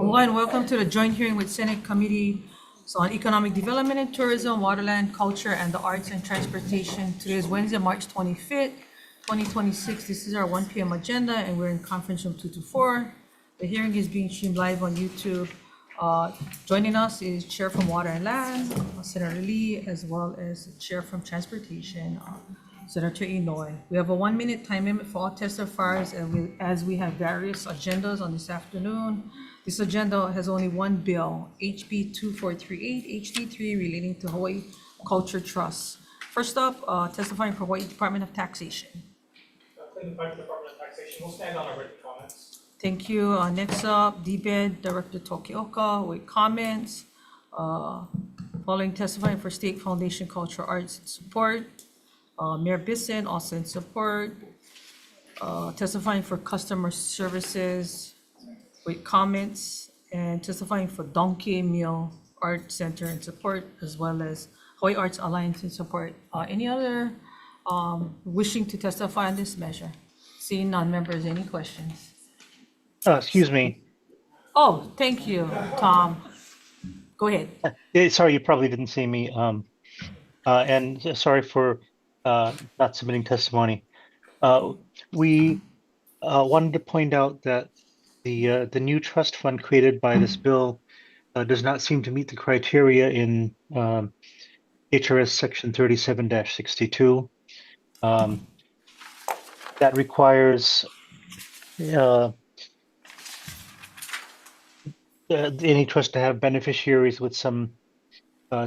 Hello and welcome to the joint hearing with Senate Committee on Economic Development and Tourism, Waterland, Culture, and the Arts and Transportation. Today is Wednesday, March 25th, 2026. This is our 1 p.m. agenda, and we're in conference room 224. The hearing is being streamed live on YouTube. Joining us is Chair from Water and Land, Senator Lee, as well as Chair from Transportation, Senator Inouye. We have a 1-minute time limit for all testifiers, and as we have various agendas on this afternoon. This agenda has only one bill, HB 2438 HD3, relating to Hawaii Culture Trust. First up, testifying for Hawaii Department of Taxation. Cleveland Department of Taxation. We'll stand on our written comments. Thank you. Next up, DBED Director Tokioka with comments. Following testifying for State Foundation Culture Arts and Support. Mayor Bisson also in support. Testifying for Customer Services with comments, and testifying for Donkey Meal Art Center in support, as well as Hawaii Arts Alliance in support. Any other wishing to testify on this measure? Seeing none, members, any questions? Excuse me. Oh, thank you, Tom. Go ahead. Sorry, you probably didn't see me. And sorry for not submitting testimony. We wanted to point out that the new trust fund created by this bill does not seem to meet the criteria in HRS Section 37-62. That requires any trust to have beneficiaries with some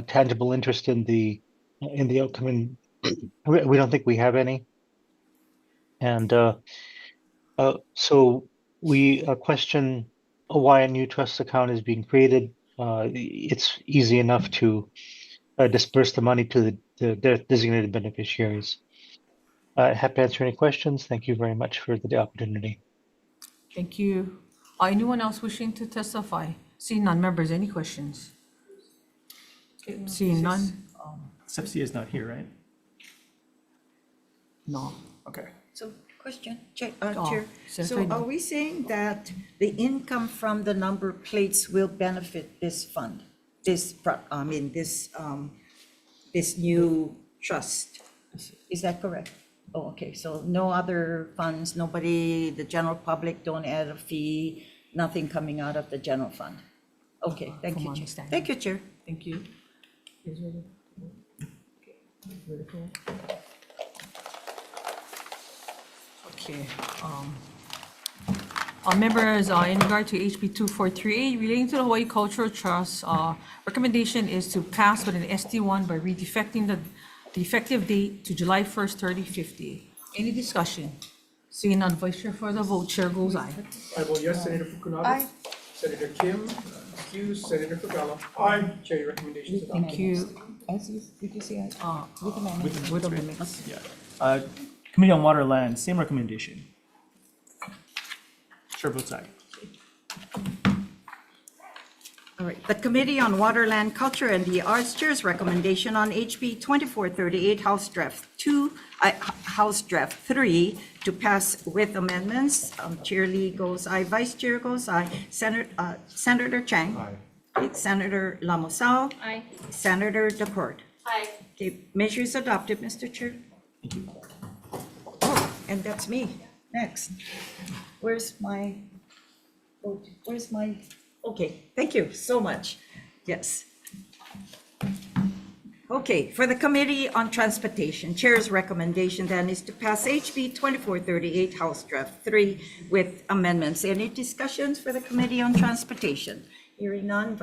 tangible interest in the outcome. We don't think we have any, and so we question why a new trust account is being created. It's easy enough to disperse the money to the designated beneficiaries. Happy to answer any questions. Thank you very much for the opportunity. Thank you. Anyone else wishing to testify? Seeing none, members, any questions? Okay, seeing none? Sepsi is not here, right? No. Okay. So, question, Chair. Senator So Ino. are we saying that the income from the number plates will benefit this fund? This new trust? Is that correct? Oh, okay. So no other funds, nobody, the general public don't add a fee, nothing coming out of the general fund? Okay, thank From you, my Chair. understanding. Thank you, Chair. Thank you. Is ready? Okay. Ready for it? Okay. Members, in regard to HB 2438 relating to the Hawaii Cultural Trust, recommendation is to pass with an ST1 by redefecting the effective date to July 1st, 3050. Any discussion? Seeing none, Vice Chair for the vote, Chair goes aye. I vote yes. Senator Fukunaga. Aye. Senator Kim. Excuse. Senator Fugala. Aye. Chair, your recommendation is adopted. Thank you. Did you say With amendments. With amendments. Yeah. Committee on Water and Land, same recommendation. Chair votes aye. All right, the Committee on Water, Land, Culture, and the Arts Chair's recommendation on HB 2438, House Draft 2, House Draft 3, to pass with amendments. Chair Lee goes aye, Vice Chair goes aye, Senator Chang. Aye. Senator Lamosao. Aye. Senator Dacourt. Aye. Okay, measure is adopted, Mr. Chair. Oh, and that's me. Next. Where's my, okay, thank you so much. Yes. Okay, for the Committee on Transportation, Chair's recommendation then is to pass HB 2438, House Draft 3 with amendments. Any discussions for the Committee on Transportation? Hearing none,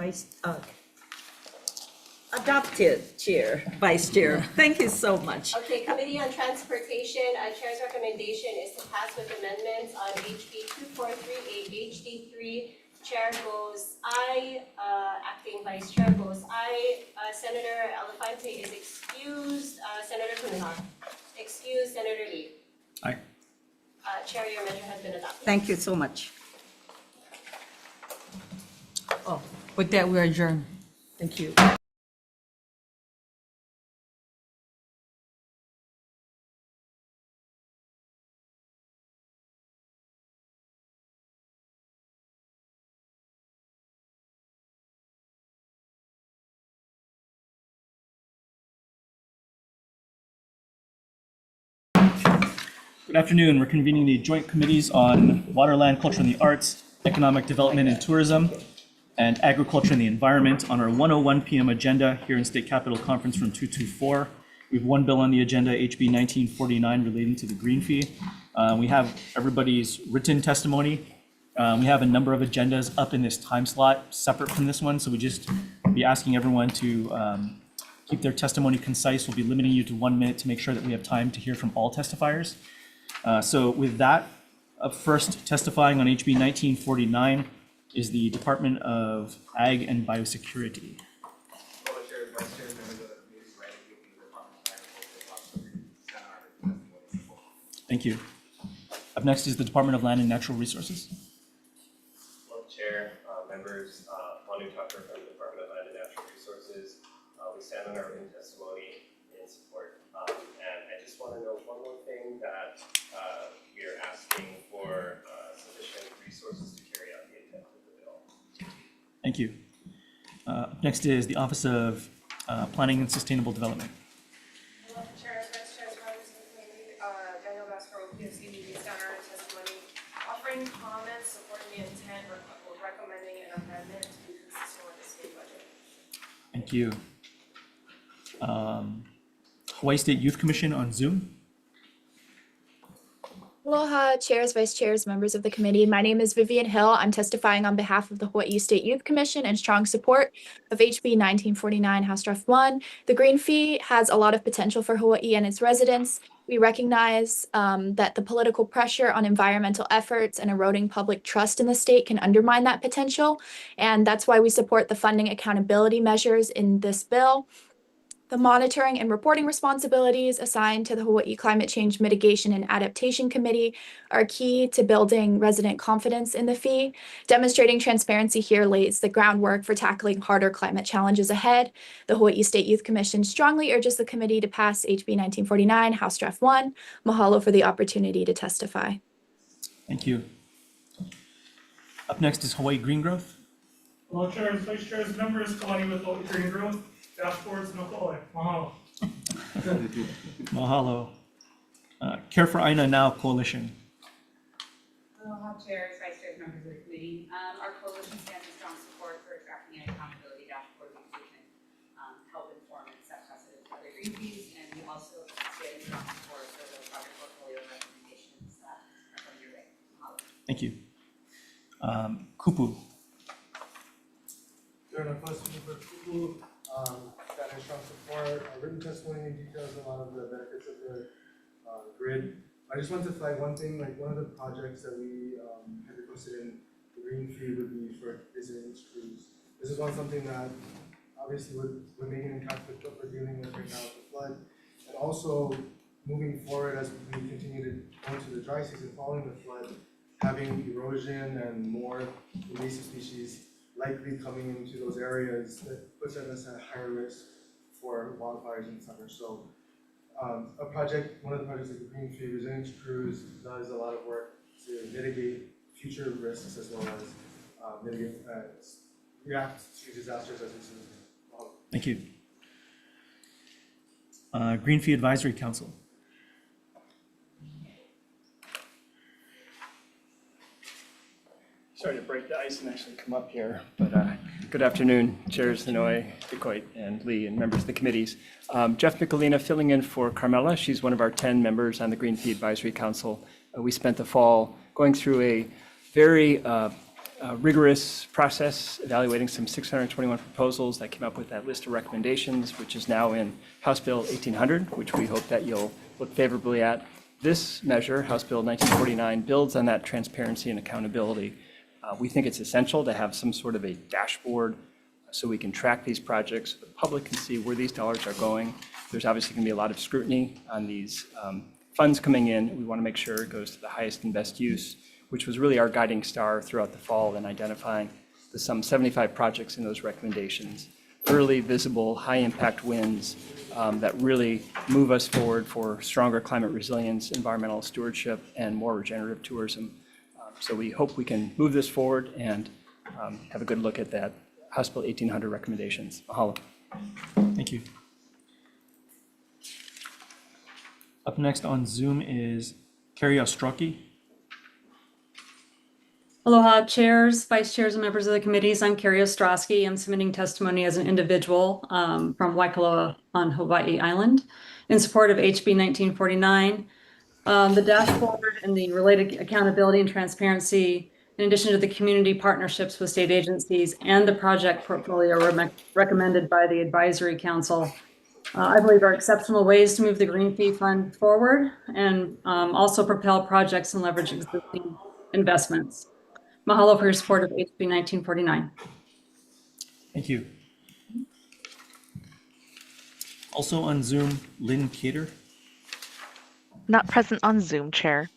adopted, Chair, Vice Chair. Thank you so much. Okay, Committee on Transportation, Chair's recommendation is to pass with amendments on HB 2438 HD3. Chair goes aye, Acting Vice Chair goes aye, Senator Elefante is excused, Senator Kunahan, excused, Senator Lee. Aye. Chair, your measure has been adopted. Thank you so much. Oh, with that, we are adjourned. Thank you. Good afternoon. We're convening the joint committees on water, land, culture, and the arts, economic development and tourism, and agriculture and the environment on our 1:01 p.m. agenda here in State Capitol Conference Room 224. We have one bill on the agenda, HB 1949, relating to the green fee. We have everybody's written testimony. We have a number of agendas up in this time slot separate from this one, so we just be asking everyone to keep their testimony concise. We'll be limiting you to 1 minute to make sure that we have time to hear from all testifiers. So with that, up first testifying on HB 1949 is the Department of Ag and Biosecurity. Thank you. Up next is the Department of Land and Natural Resources. Hello, Chair, members, Manu Tucker from the Department of Land and Natural Resources. We stand on our written testimony in support. And I just want to note one more thing, that we are asking for sufficient resources to carry out the intent of the bill. Thank you. Up next is the Office of Planning and Sustainable Development. Hello, Chair, Vice Chair, members of the committee, Daniel Vasco, PSC Media Center, testimony, offering comments, supporting the intent, or recommending an amendment to be consistent with the state budget. Thank you. Hawaii State Youth Commission on Zoom. Aloha, chairs, vice chairs, members of the committee. My name is Vivian Hill. I'm testifying on behalf of the Hawaii State Youth Commission in strong support of HB 1949 House Draft 1. The green fee has a lot of potential for Hawaii and its residents. We recognize that the political pressure on environmental efforts and eroding public trust in the state can undermine that potential. And that's why we support the funding accountability measures in this bill. The monitoring and reporting responsibilities assigned to the Hawaii Climate Change Mitigation and Adaptation Committee are key to building resident confidence in the fee. Demonstrating transparency here lays the groundwork for tackling harder climate challenges ahead. The Hawaii State Youth Commission strongly urges the committee to pass HB 1949, House Draft 1. Mahalo for the opportunity to testify. Thank you. Up next is Hawaii Green Growth. Hello, chairs, vice chairs, members, Kalani with Hawaii Green Growth, dashboards, no koi. Mahalo. Mahalo. Care for Aina Now Coalition. Aloha, chairs, vice chairs, members of the committee. Our coalition stands in strong support for a tracking and accountability dashboard so we can help inform and set precedent for other green fees, and we also stand in strong support for the project portfolio recommendations that are from your way. Mahalo. Thank you. Kupu. During our first meeting for Kuku, that has strong support, written testimony details a lot of the benefits of the grid. I just want to flag one thing, like one of the projects that we had requested in the green fee would be for visiting cruise. This is something that obviously would make an impact with what we're dealing with right now with the flood. And also moving forward as we continue to go into the dry season following the flood, having erosion and more invasive species likely coming into those areas that puts us at higher risk for wildfires in summer. So one of the projects like the Green Fee Resilience Cruise does a lot of work to mitigate future risks as well as react to disasters as we see them. Thank you. Green Fee Advisory Council. Sorry to break the ice and actually come up here, but good afternoon, Chairs Hanoi, Decoit, and Lee, and members of the committees. Jeff Michelina filling in for Carmela. She's one of our 10 members on the Green Fee Advisory Council. We spent the fall going through a very rigorous process, evaluating some 621 proposals that came up with that list of recommendations, which is now in House Bill 1800, which we hope that you'll look favorably at. This measure, House Bill 1949, builds on that transparency and accountability. We think it's essential to have some sort of a dashboard so we can track these projects, so the public can see where these dollars are going. There's obviously going to be a lot of scrutiny on these funds coming in. We want to make sure it goes to the highest and best use, which was really our guiding star throughout the fall in identifying some 75 projects in those recommendations. Early, visible, high-impact wins that really move us forward for stronger climate resilience, environmental stewardship, and more regenerative tourism. So we hope we can move this forward and have a good look at that House Bill 1800 recommendations. Mahalo. Thank you. Up next on Zoom is Carrie Ostrowski. Aloha, chairs, vice chairs, and members of the committees. I'm Carrie Ostrowski. I'm submitting testimony as an individual from Waikoloa on Hawaii Island in support of HB 1949. The dashboard and the related accountability and transparency, in addition to the community partnerships with state agencies and the project portfolio recommended by the Advisory Council, I believe are exceptional ways to move the Green Fee Fund forward and also propel projects and leverage existing investments. Mahalo for your support of HB 1949. Thank you. Also on Zoom, Lynn Cater. Not present on Zoom, Chair.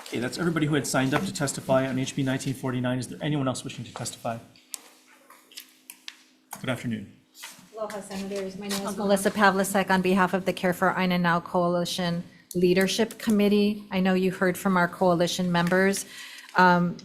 Okay, that's everybody who had signed up to testify on HB 1949. Is there anyone else wishing to testify? Good afternoon. Aloha, Senators. My name is Melissa Pavlicek on behalf of the Care for Aina Now Coalition Leadership Committee. I know you heard from our coalition members.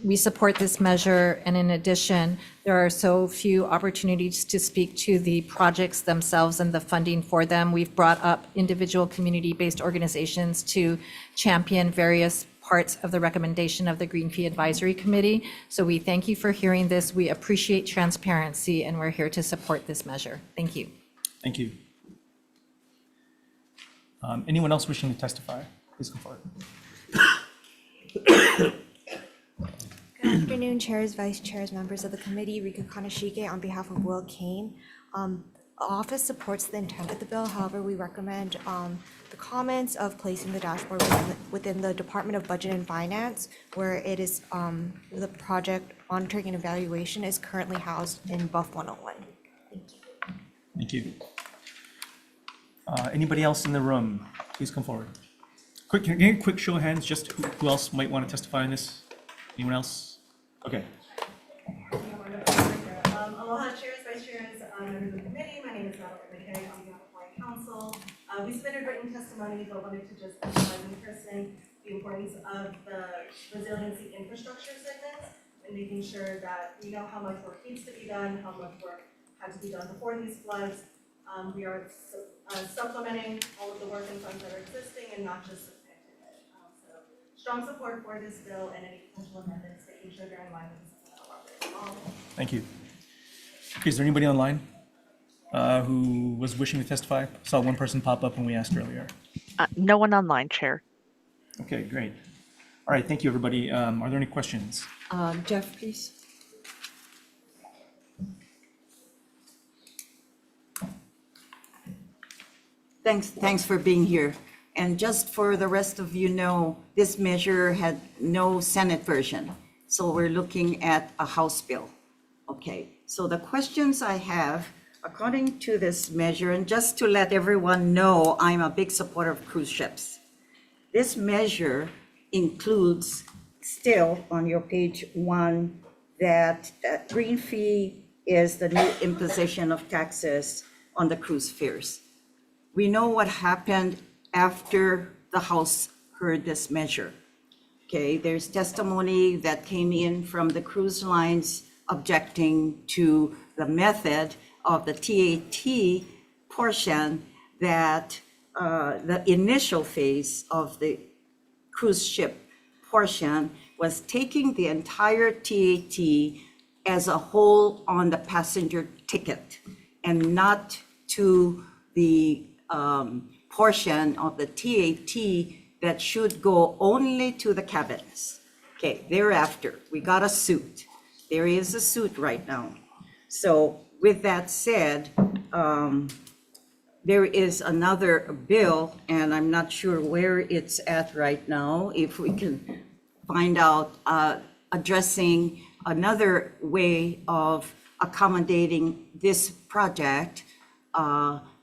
We support this measure, and in addition, there are so few opportunities to speak to the projects themselves and the funding for them. We've brought up individual community-based organizations to champion various parts of the recommendation of the Green Fee Advisory Committee. So we thank you for hearing this. We appreciate transparency, and we're here to support this measure. Thank you. Thank you. Anyone else wishing to testify? Please come forward. Good afternoon, chairs, vice chairs, members of the committee. Rika Kanashige on behalf of Will Kane. The office supports the intent of the bill. However, we recommend the comments of placing the dashboard within the Department of Budget and Finance, where it is the project monitoring and evaluation is currently housed in Buff 101. Thank you. Thank you. Anybody else in the room? Please come forward. Can I get a quick show of hands, just who else might want to testify on this? Anyone else? Okay. Aloha, chairs, vice chairs, members of the committee. My name is Madeline McKay on behalf of Hawai'i Council. We submitted written testimony, but wanted to just emphasize in person the importance of the resiliency infrastructure segments and making sure that we know how much work needs to be done, how much work had to be done before these floods. We are supplementing all of the work and funds that are existing and not just submitting it. So strong support for this bill and any potential amendments, making sure they're in line with the supplemental law. Thank you. Okay, is there anybody online who was wishing to testify? Saw one person pop up when we asked earlier. No one online, Chair. Okay, great. All right, thank you, everybody. Are there any questions? Jeff, please. Thanks for being here. And just for the rest of you know, this measure had no Senate version. So we're looking at a House bill. Okay, so the questions I have, according to this measure, and just to let everyone know, I'm a big supporter of cruise ships. This measure includes still on your page 1 that green fee is the new imposition of taxes on the cruise fares. We know what happened after the House heard this measure. Okay, there's testimony that came in from the cruise lines objecting to the method of the TAT portion that the initial phase of the cruise ship portion was taking the entire TAT as a whole on the passenger ticket and not to the portion of the TAT that should go only to the cabins. Okay, thereafter, we got a suit. There is a suit right now. So with that said, there is another bill, and I'm not sure where it's at right now. If we can find out, addressing another way of accommodating this project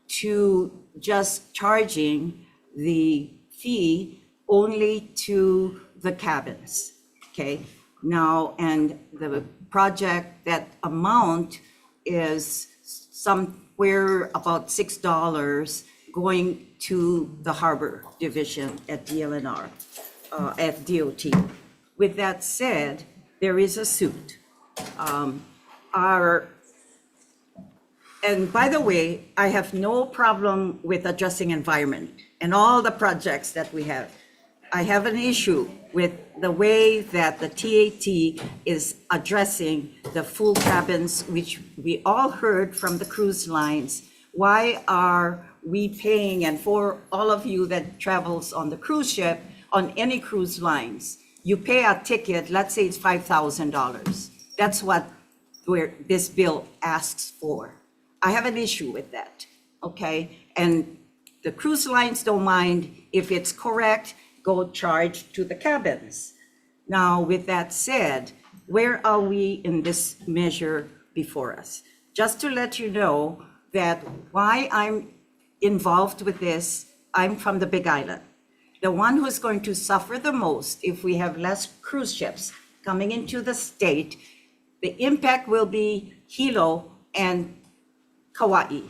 to just charging the fee only to the cabins, okay? Now, and the project, that amount is somewhere about $6 going to the Harbor Division at DLNR, at DOT. With that said, there is a suit. Our And by the way, I have no problem with addressing environment and all the projects that we have. I have an issue with the way that the TAT is addressing the full cabins, which we all heard from the cruise lines. Why are we paying, and for all of you that travels on the cruise ship, on any cruise lines, you pay a ticket, let's say it's $5,000. That's what this bill asks for. I have an issue with that, okay? And the cruise lines don't mind if it's correct, go charge to the cabins. Now, with that said, where are we in this measure before us? Just to let you know that why I'm involved with this, I'm from the Big Island. The one who's going to suffer the most if we have less cruise ships coming into the state, the impact will be Hilo and Kauai.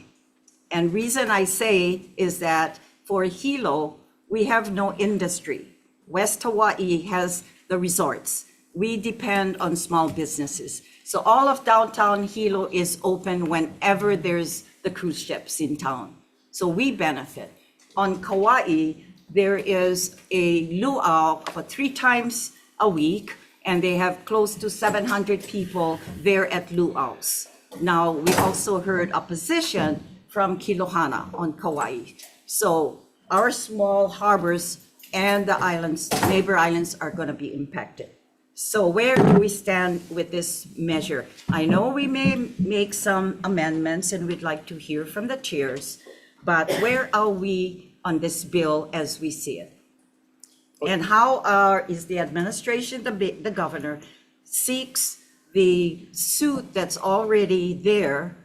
And reason I say is that for Hilo, we have no industry. West Hawaii has the resorts. We depend on small businesses. So all of downtown Hilo is open whenever there's the cruise ships in town. So we benefit. On Kauai, there is a luau for 3 times a week, and they have close to 700 people there at luau's. Now, we also heard opposition from Kilohana on Kauai. So our small harbors and the islands, neighbor islands, are going to be impacted. So where do we stand with this measure? I know we may make some amendments and we'd like to hear from the chairs, but where are we on this bill as we see it? And how is the administration, the governor, seeks the suit that's already there?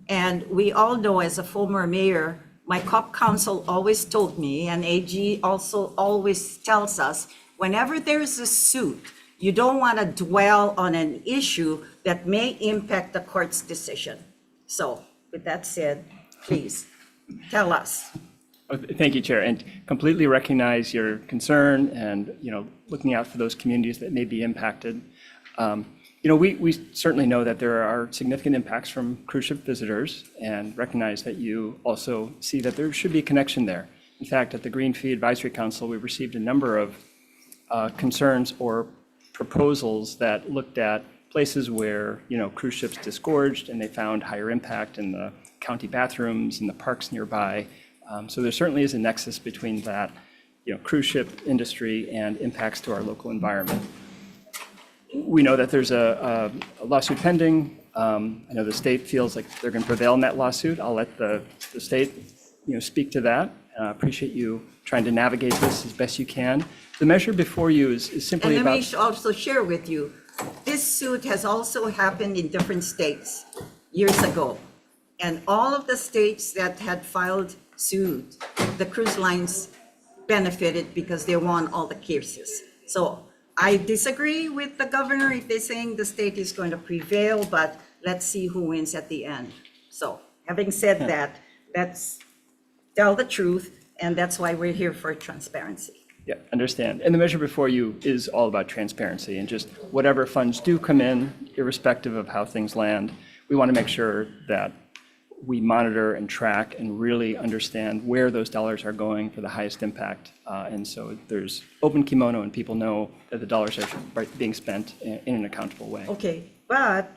And we all know, as a former mayor, my COP council always told me, and AG also always tells us, whenever there's a suit, you don't want to dwell on an issue that may impact the court's decision. So with that said, please tell us. Thank you, Chair, and completely recognize your concern and, looking out for those communities that may be impacted. We certainly know that there are significant impacts from cruise ship visitors and recognize that you also see that there should be a connection there. In fact, at the Green Fee Advisory Council, we received a number of concerns or proposals that looked at places where, cruise ships disgorged and they found higher impact in the county bathrooms and the parks nearby. So there certainly is a nexus between that, cruise ship industry and impacts to our local environment. We know that there's a lawsuit pending. I know the state feels like they're going to prevail in that lawsuit. I'll let the state, speak to that. Appreciate you trying to navigate this as best you can. The measure before you is simply and about. let me also share with you, this suit has also happened in different states years ago. And all of the states that had filed suit, the cruise lines benefited because they won all the cases. So I disagree with the governor if they're saying the state is going to prevail, but let's see who wins at the end. So having said that, let's tell the truth, and that's why we're here for transparency. Yeah, understand. And the measure before you is all about transparency and just whatever funds do come in, irrespective of how things land, we want to make sure that we monitor and track and really understand where those dollars are going for the highest impact. And so there's open kimono and people know that the dollars are being spent in an accountable way. Okay, but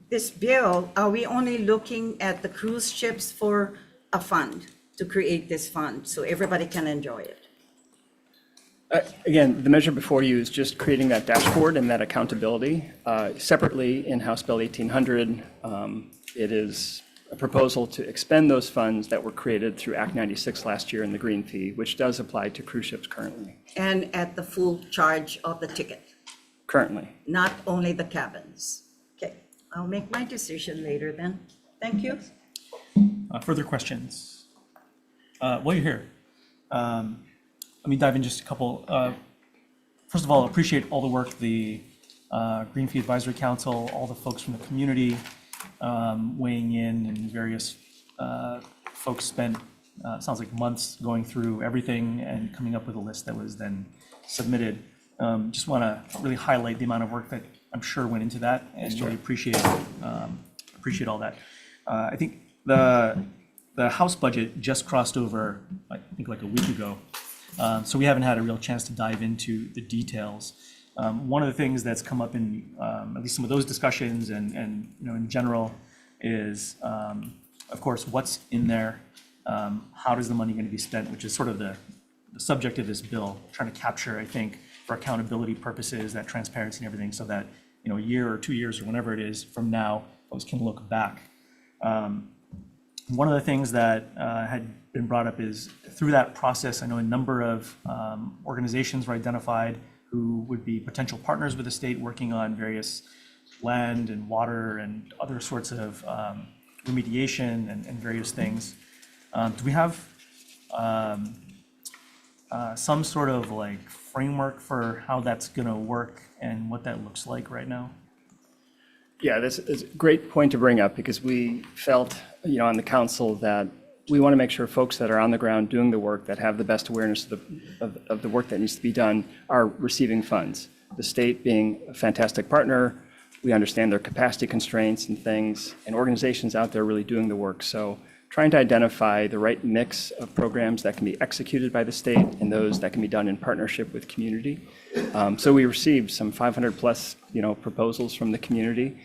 this bill, are we only looking at the cruise ships for a fund, to create this fund so everybody can enjoy it? Again, the measure before you is just creating that dashboard and that accountability. Separately, in House Bill 1800, it is a proposal to expend those funds that were created through Act 96 last year in the Green Fee, which does apply to cruise ships currently. And at the full charge of the ticket, Currently. not only the cabins. Okay, I'll make my decision later then. Thank you. Further questions? While you're here, let me dive in just a couple. First of all, appreciate all the work the Green Fee Advisory Council, all the folks from the community weighing in, and various folks spent, sounds like months going through everything and coming up with a list that was then submitted. Just want to really highlight the amount of work that I'm sure went into that, and really appreciate all that. I think the House budget just crossed over, I think like a week ago. So we haven't had a real chance to dive into the details. One of the things that's come up in at least some of those discussions and in general is, of course, what's in there, how does the money going to be spent, which is sort of the subject of this bill, trying to capture, I think, for accountability purposes, that transparency and everything, so that a year or 2 years or whenever it is from now, folks can look back. One of the things that had been brought up is through that process, I know a number of organizations were identified who would be potential partners with the state working on various land and water and other sorts of remediation and various things. Do we have some sort of like framework for how that's going to work and what that looks like right now? Yeah, that's a great point to bring up, because we felt, on the council that we want to make sure folks that are on the ground doing the work, that have the best awareness of the work that needs to be done, are receiving funds. The state being a fantastic partner, we understand their capacity constraints and things, and organizations out there really doing the work. So trying to identify the right mix of programs that can be executed by the state and those that can be done in partnership with community. So we received some 500 plus, proposals from the community.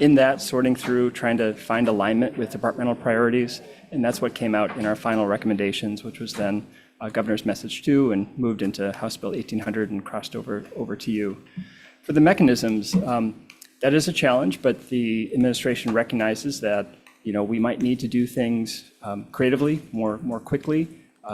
In that, sorting through, trying to find alignment with departmental priorities, and that's what came out in our final recommendations, which was then Governor's Message 2 and moved into House Bill 1800 and crossed over to you. For the mechanisms, that is a challenge, but the administration recognizes that we might need to do things creatively, more quickly.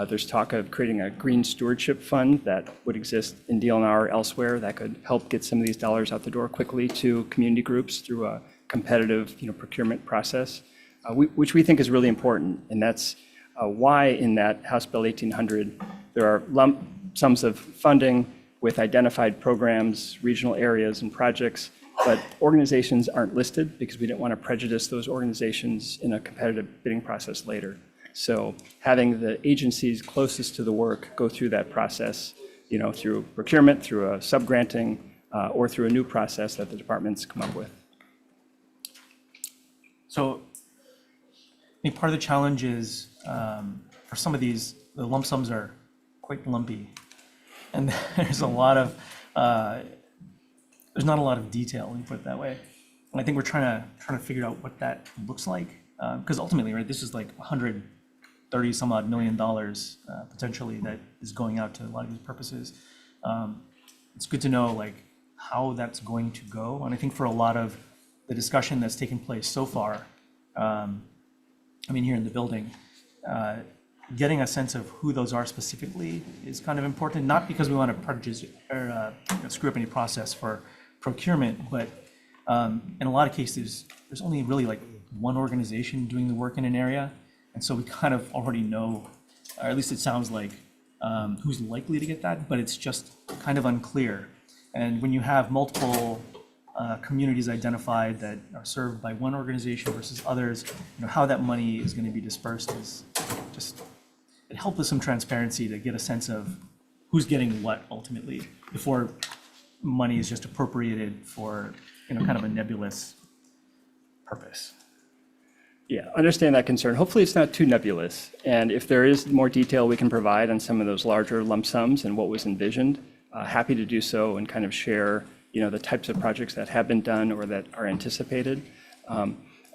There's talk of creating a green stewardship fund that would exist in DLNR or elsewhere that could help get some of these dollars out the door quickly to community groups through a competitive procurement process, which we think is really important. And that's why in that House Bill 1800, there are lump sums of funding with identified programs, regional areas, and projects, but organizations aren't listed because we didn't want to prejudice those organizations in a competitive bidding process later. So having the agencies closest to the work go through that process, through procurement, through a subgranting, or through a new process that the departments come up with. So I think part of the challenge is for some of these, the lump sums are quite lumpy, and there's a lot of there's not a lot of detail, let me put it that way. And I think we're trying to figure out what that looks like, because ultimately, right, this is like $130 some odd million potentially that is going out to a lot of these purposes. It's good to know like how that's going to go, and I think for a lot of the discussion that's taken place so far, here in the building, getting a sense of who those are specifically is kind of important, not because we want to prejudice or screw up any process for procurement, but in a lot of cases, there's only really like one organization doing the work in an area. And so we kind of already know, or at least it sounds like, who's likely to get that, but it's just kind of unclear. And when you have multiple communities identified that are served by one organization versus others, how that money is going to be dispersed is just, it helps with some transparency to get a sense of who's getting what ultimately before money is just appropriated for kind of a nebulous purpose. Yeah, understand that concern. Hopefully it's not too nebulous. And if there is more detail we can provide on some of those larger lump sums and what was envisioned, happy to do so and kind of share the types of projects that have been done or that are anticipated.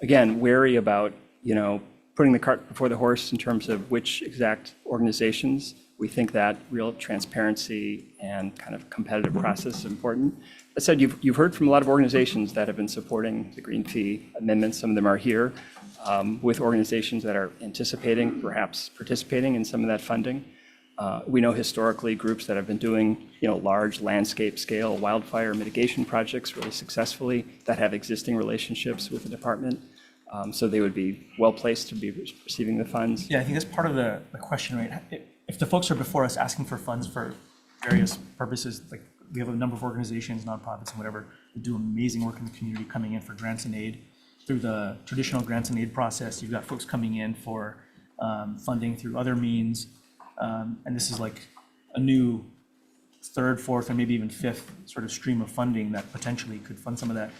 Again, wary about putting the cart before the horse in terms of which exact organizations. We think that real transparency and kind of competitive process is important. That said, you've heard from a lot of organizations that have been supporting the green fee amendments. Some of them are here with organizations that are anticipating, perhaps participating in some of that funding. We know historically groups that have been doing large landscape scale wildfire mitigation projects really successfully that have existing relationships with the department. So they would be well placed to be receiving the funds. Yeah, I think that's part of the question, right? If the folks are before us asking for funds for various purposes, like we have a number of organizations, nonprofits and whatever, that do amazing work in the community coming in for grants and aid. Through the traditional grants and aid process, you've got folks coming in for funding through other means. And this is like a new third, fourth, and maybe even fifth sort of stream of funding that potentially could fund some of that.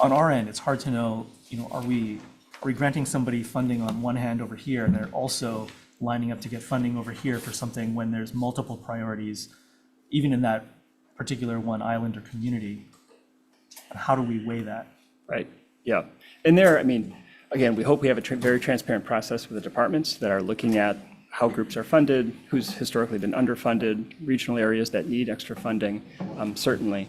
On our end, it's hard to know, are we we granting somebody funding on one hand over here, and they're also lining up to get funding over here for something when there's multiple priorities, even in that particular one island or community? And how do we weigh that? Right, yeah. And there, I mean, again, we hope we have a very transparent process with the departments that are looking at how groups are funded, who's historically been underfunded, regional areas that need extra funding, certainly.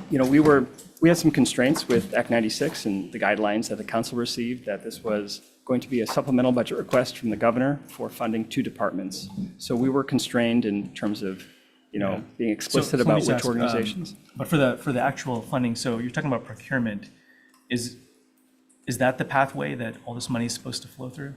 You know, we had some constraints with Act 96 and the guidelines that the council received, that this was going to be a supplemental budget request from the governor for funding to departments. So we were constrained in terms of, you know, being explicit So let me about just which ask, organizations. But for the actual funding, so you're talking about procurement, is that the pathway that all this money is supposed to flow through?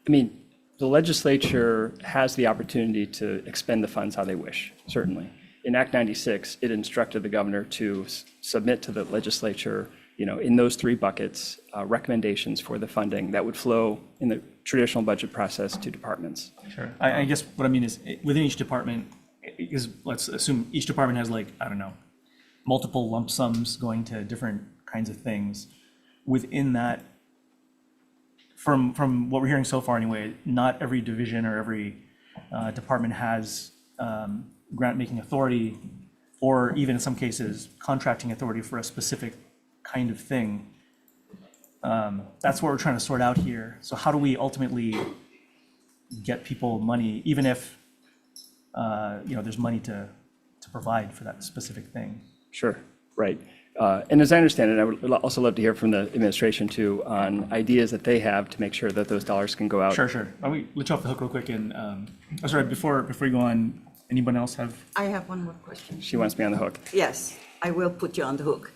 I mean, the legislature has the opportunity to expend the funds how they wish, certainly. In Act 96, it instructed the governor to submit to the legislature, you know, in those 3 buckets, recommendations for the funding that would flow in the traditional budget process to departments. Sure. I guess what I mean is within each department, because let's assume each department has, like, I don't know, multiple lump sums going to different kinds of things. Within that, from what we're hearing so far anyway, not every division or every department has grant-making authority, or even in some cases, contracting authority for a specific kind of thing. That's what we're trying to sort out here. So how do we ultimately get people money, even if you know, there's money to provide for that specific thing? Sure, right. And as I understand it, I would also love to hear from the administration too on ideas that they have to make sure that those dollars can go out. Sure. Let me let you off the hook real quick. And oh, sorry, before you go on, anyone else have? I have one more question. She wants me on the hook. Yes, I will put you on the hook.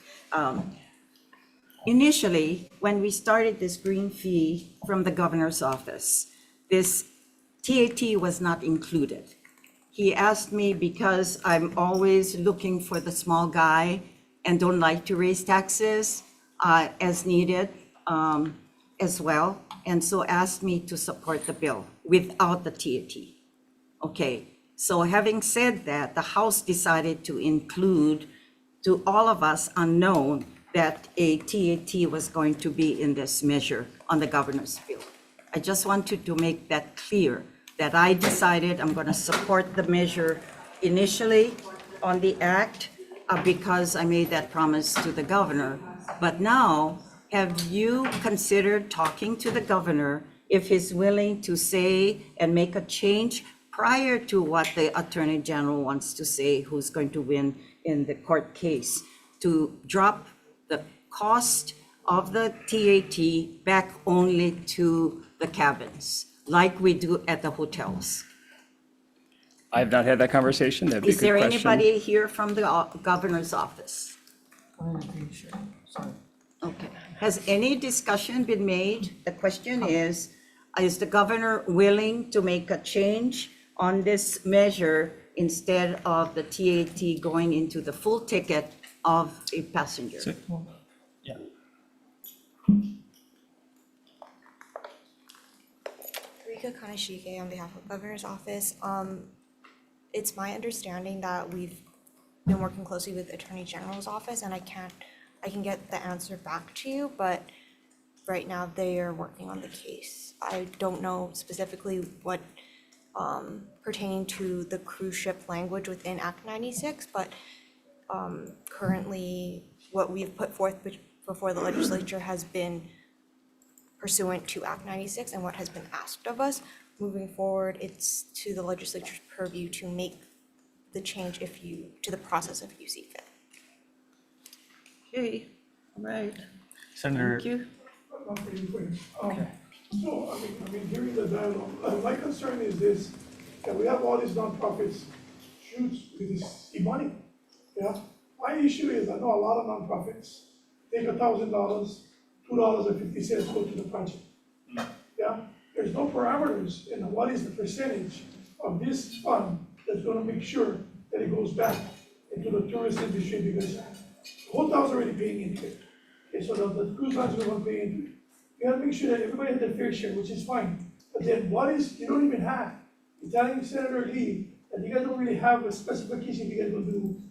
Initially, when we started this green fee from the governor's office, this TAT was not included. He asked me, because I'm always looking for the small guy and don't like to raise taxes as needed as well, and so asked me to support the bill without the TAT. Okay, so having said that, the House decided to include, to all of us unknown, that a TAT was going to be in this measure on the governor's bill. I just wanted to make that clear, that I decided I'm going to support the measure initially on the act because I made that promise to the governor. But now, have you considered talking to the governor if he's willing to say and make a change prior to what the Attorney General wants to say, who's going to win in the court case, to drop the cost of the TAT back only to the cabins, like we do at the hotels? I have not had that conversation. That'd be a Is good there question. anybody here from the governor's office? Okay. Has any discussion been made? The question is the governor willing to make a change on this measure instead of the TAT going into the full ticket of a passenger? Yeah. Rika Kanashige on behalf of Governor's Office. It's my understanding that we've been working closely with Attorney General's office, and I can get the answer back to you, but right now they are working on the case. I don't know specifically what pertaining to the cruise ship language within Act 96, but currently what we've put forth before the legislature has been pursuant to Act 96 and what has been asked of us. Moving forward, it's to the legislature's purview to make the change to the process if you see fit. Okay, all right. Senator. Thank you. So, I mean, during the dialogue, my concern is this, that we have all these nonprofits shoots with this money. Yeah, my issue is I know a lot of nonprofits take $1,000, $2.50 go to the project. Yeah, there's no parameters in what is the percentage of this fund that's gonna make sure that it goes back into the tourist industry, because the hotels are already paying into it. Okay, so the cruise lines are gonna pay into it. You gotta make sure that everybody has their fair share, which is fine. But then you don't even have, you're telling Senator Lee that you guys don't really have a specification. You guys will do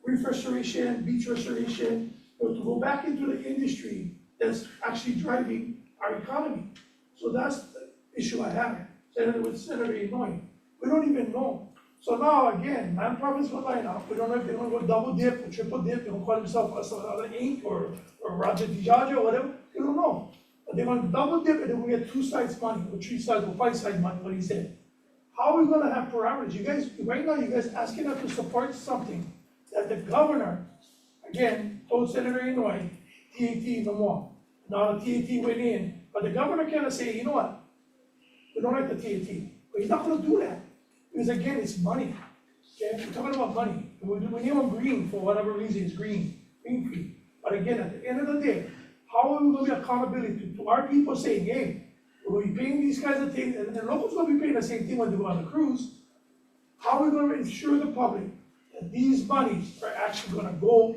reef restoration, beach restoration, but to go back into the industry that's actually driving our economy. So that's the issue I have, with Senator Inouye. We don't even know. So now, again, nonprofits will line up. We don't know if they're gonna go double dip or triple dip, they're gonna call themselves another Inc. or Roger DiGiorgio or whatever, we don't know. But they're gonna double dip and then we get 2 sides money, or 3 sides, or 5 sides money, what he said. How are we gonna have parameters? You guys, right now, you guys asking us to support something that the governor, again, told Senator Inouye, TAT no more. Now the TAT went in, but the governor cannot say, you know what? We don't like the TAT, but he's not gonna do that. Because again, it's money, okay? We're talking about money. We name them green for whatever reason, it's green fee. But again, at the end of the day, how are we gonna be accountability to our people saying, hey, we're gonna be paying these kinds of things, and the locals gonna be paying the same thing when they go on the cruise. How are we gonna ensure the public that these monies are actually gonna go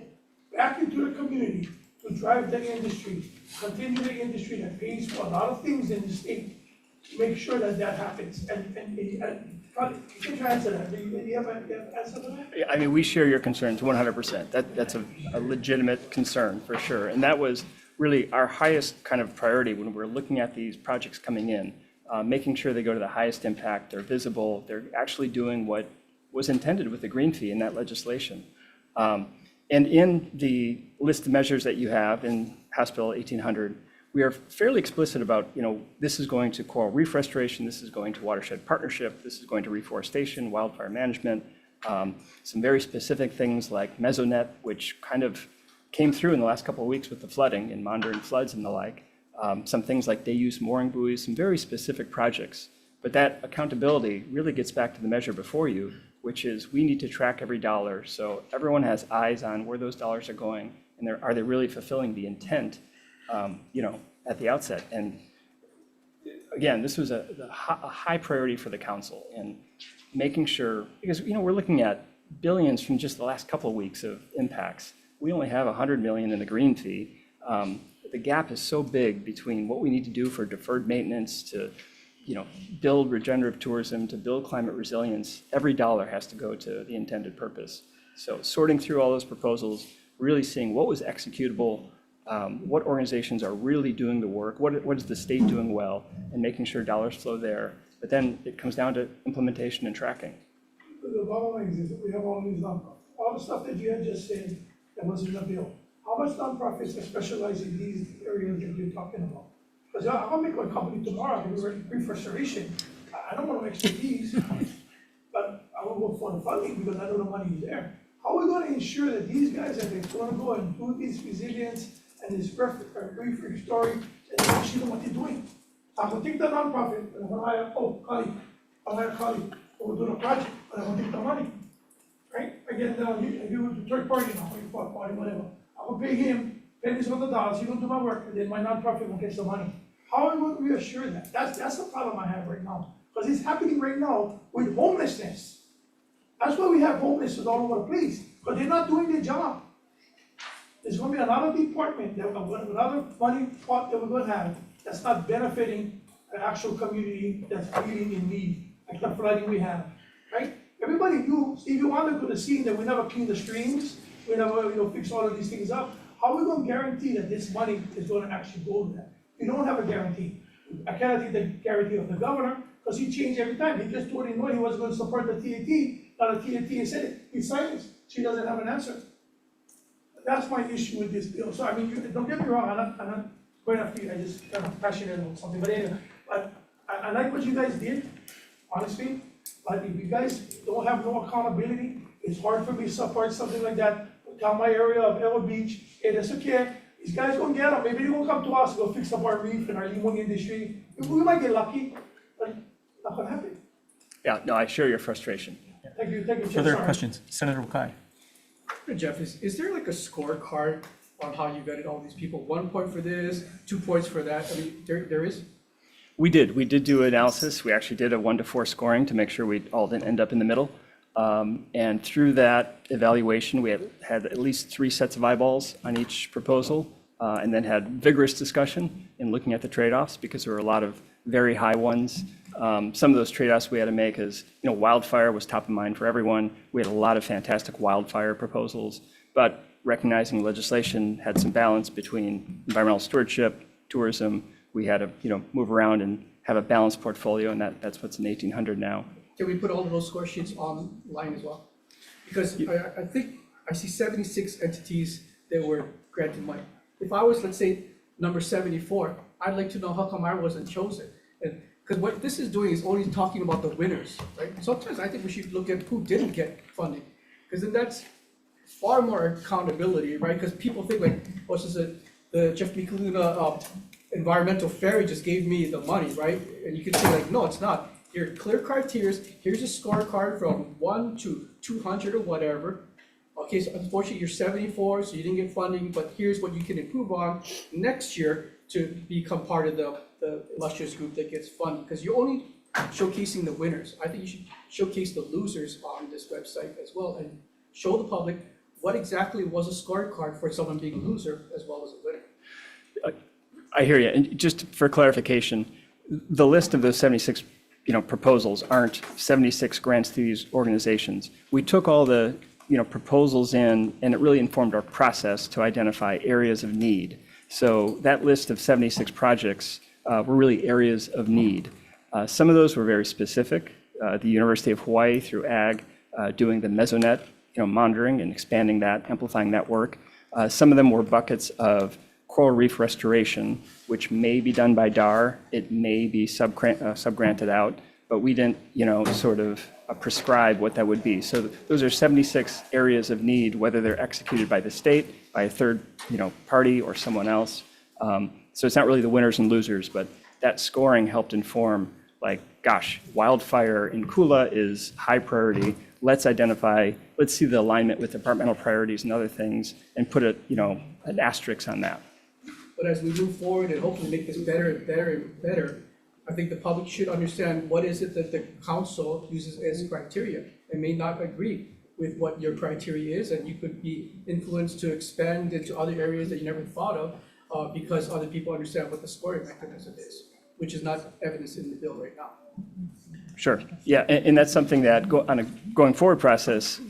back into the community to drive the industry, continue the industry that pays for a lot of things in the state, to make sure that that happens, and you can try to answer that. Do you have an answer to that? Yeah, I mean, we share your concerns 100%. That's a legitimate concern for sure. And that was really our highest kind of priority when we're looking at these projects coming in, making sure they go to the highest impact, they're visible, they're actually doing what was intended with the green fee in that legislation. And in the list of measures that you have in House Bill 1800, we are fairly explicit about, this is going to coral reef restoration, this is going to watershed partnership, this is going to reforestation, wildfire management, some very specific things like mesonet, which kind of came through in the last couple of weeks with the flooding and monitoring floods and the like. Some things like day-use mooring buoys, some very specific projects. But that accountability really gets back to the measure before you, which is we need to track every dollar so everyone has eyes on where those dollars are going and are they really fulfilling the intent at the outset. And again, this was a high priority for the council and making sure, because we're looking at billions from just the last couple of weeks of impacts. We only have 100 million in the green fee. The gap is so big between what we need to do for deferred maintenance to build regenerative tourism, to build climate resilience. Every dollar has to go to the intended purpose. So sorting through all those proposals, really seeing what was executable, what organizations are really doing the work, what is the state doing well, and making sure dollars flow there. But then it comes down to implementation and tracking. The bottom line is that we have all these nonprofits. All the stuff that you had just said that was in the bill. How much nonprofits are specializing in these areas that you're talking about? Because I'm gonna make my company tomorrow, reef restoration. I don't want to expertise, but I will go for the funding because I know the money is there. How are we going to ensure that these guys that they're going to go and do this resilience and this reef restoring, that they actually know what they're doing? I'm going to take the nonprofit and I'm going to hire, I'll hire a colleague who will do the project, but I'm going to take the money, right? Again, I do with the third party now, fourth party, whatever. I'm going to pay him pennies on the dollars, he's going to do my work, and then my nonprofit will get the money. How are we going to reassure that? That's the problem I have right now, because it's happening right now with homelessness. That's why we have homelessness all over the place, because they're not doing their job. There's going to be another department, another money pot that we're going to have that's not benefiting the actual community that's really in need, like the flooding we have, right? Everybody knew, Stevie Wonder could have seen that we never clean the streams, we never fix all of these things up. How are we going to guarantee that this money is going to actually go to that? We don't have a guarantee. I cannot take the guarantee of the governor, because he changed every time. He just told Inouye he was going to support the TAT. Now the TAT said it. He's silenced. She doesn't have an answer. That's my issue with this bill. So I mean, don't get me wrong. I'm not going after you. I just kind of passionate about something. But anyway, but I like what you guys did, honestly. But if you guys don't have no accountability, it's hard for me to support something like that. Tell my area of Elo Beach, hey, that's okay. These guys gonna get them. Maybe they're gonna come to us, go fix up our reef and our limon industry. We might get lucky, but not gonna happen. Yeah, no, I share your frustration. Thank you, Chair. Further Sorry. questions? Senator Wakai. Jeff, is there like a scorecard on how you vetted all these people? 1 point for this, 2 points for that? I mean, there is? We did do analysis. We actually did a 1 to 4 scoring to make sure we all didn't end up in the middle. And through that evaluation, we had at least 3 sets of eyeballs on each proposal, and then had vigorous discussion in looking at the trade-offs, because there were a lot of very high ones. Some of those trade-offs we had to make is, wildfire was top of mind for everyone. We had a lot of fantastic wildfire proposals, but recognizing legislation had some balance between environmental stewardship, tourism. We had to, move around and have a balanced portfolio, and that's what's in 1800 now. Can we put all of those score sheets online as well? Because I think I see 76 entities that were granted money. If I was, let's say, number 74, I'd like to know how come I wasn't chosen. And because what this is doing is only talking about the winners, right? Sometimes I think we should look at who didn't get funding, because then that's far more accountability, right? Because people think like, oh, this is the Jeff Mikuluna environmental ferry just gave me the money, right? And you can say like, no, it's not. Here, clear criteria. Here's a scorecard from 1 to 200 or whatever. Okay, so unfortunately you're 74, so you didn't get funding, but here's what you can improve on next year to become part of the illustrious group that gets funded. Because you're only showcasing the winners. I think you should showcase the losers on this website as well and show the public what exactly was a scorecard for someone being a loser as well as a winner. I hear you. And just for clarification, the list of those 76 proposals aren't 76 grants to these organizations. We took all the proposals in, and it really informed our process to identify areas of need. So that list of 76 projects were really areas of need. Some of those were very specific. The University of Hawaii through AG doing the Mesonet monitoring and expanding that, amplifying that work. Some of them were buckets of coral reef restoration, which may be done by DAR. It may be subgranted out, but we didn't, sort of prescribe what that would be. So those are 76 areas of need, whether they're executed by the state, by a third, party or someone else. So it's not really the winners and losers, but that scoring helped inform, like, gosh, wildfire in Kula is high priority. Let's see the alignment with departmental priorities and other things, and put an asterisk on that. But as we move forward and hopefully make this better and better and better, I think the public should understand what is it that the council uses as criteria, and may not agree with what your criteria is, and you could be influenced to expand into other areas that you never thought of, because other people understand what the scoring mechanism is, which is not evidenced in the bill right now. Sure. Yeah, and that's something that on a going forward process,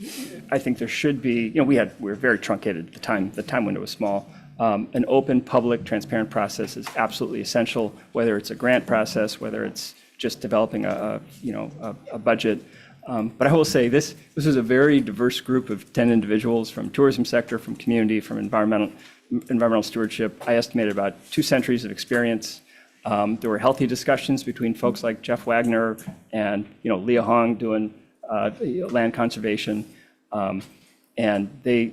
I think there should be. We were very truncated at the time. The time window was small. An open, public, transparent process is absolutely essential, whether it's a grant process, whether it's just developing a budget. But I will say this is a very diverse group of 10 individuals from tourism sector, from community, from environmental stewardship. I estimated about 2 centuries of experience. There were healthy discussions between folks like Jeff Wagner and Leah Hong doing land conservation, and they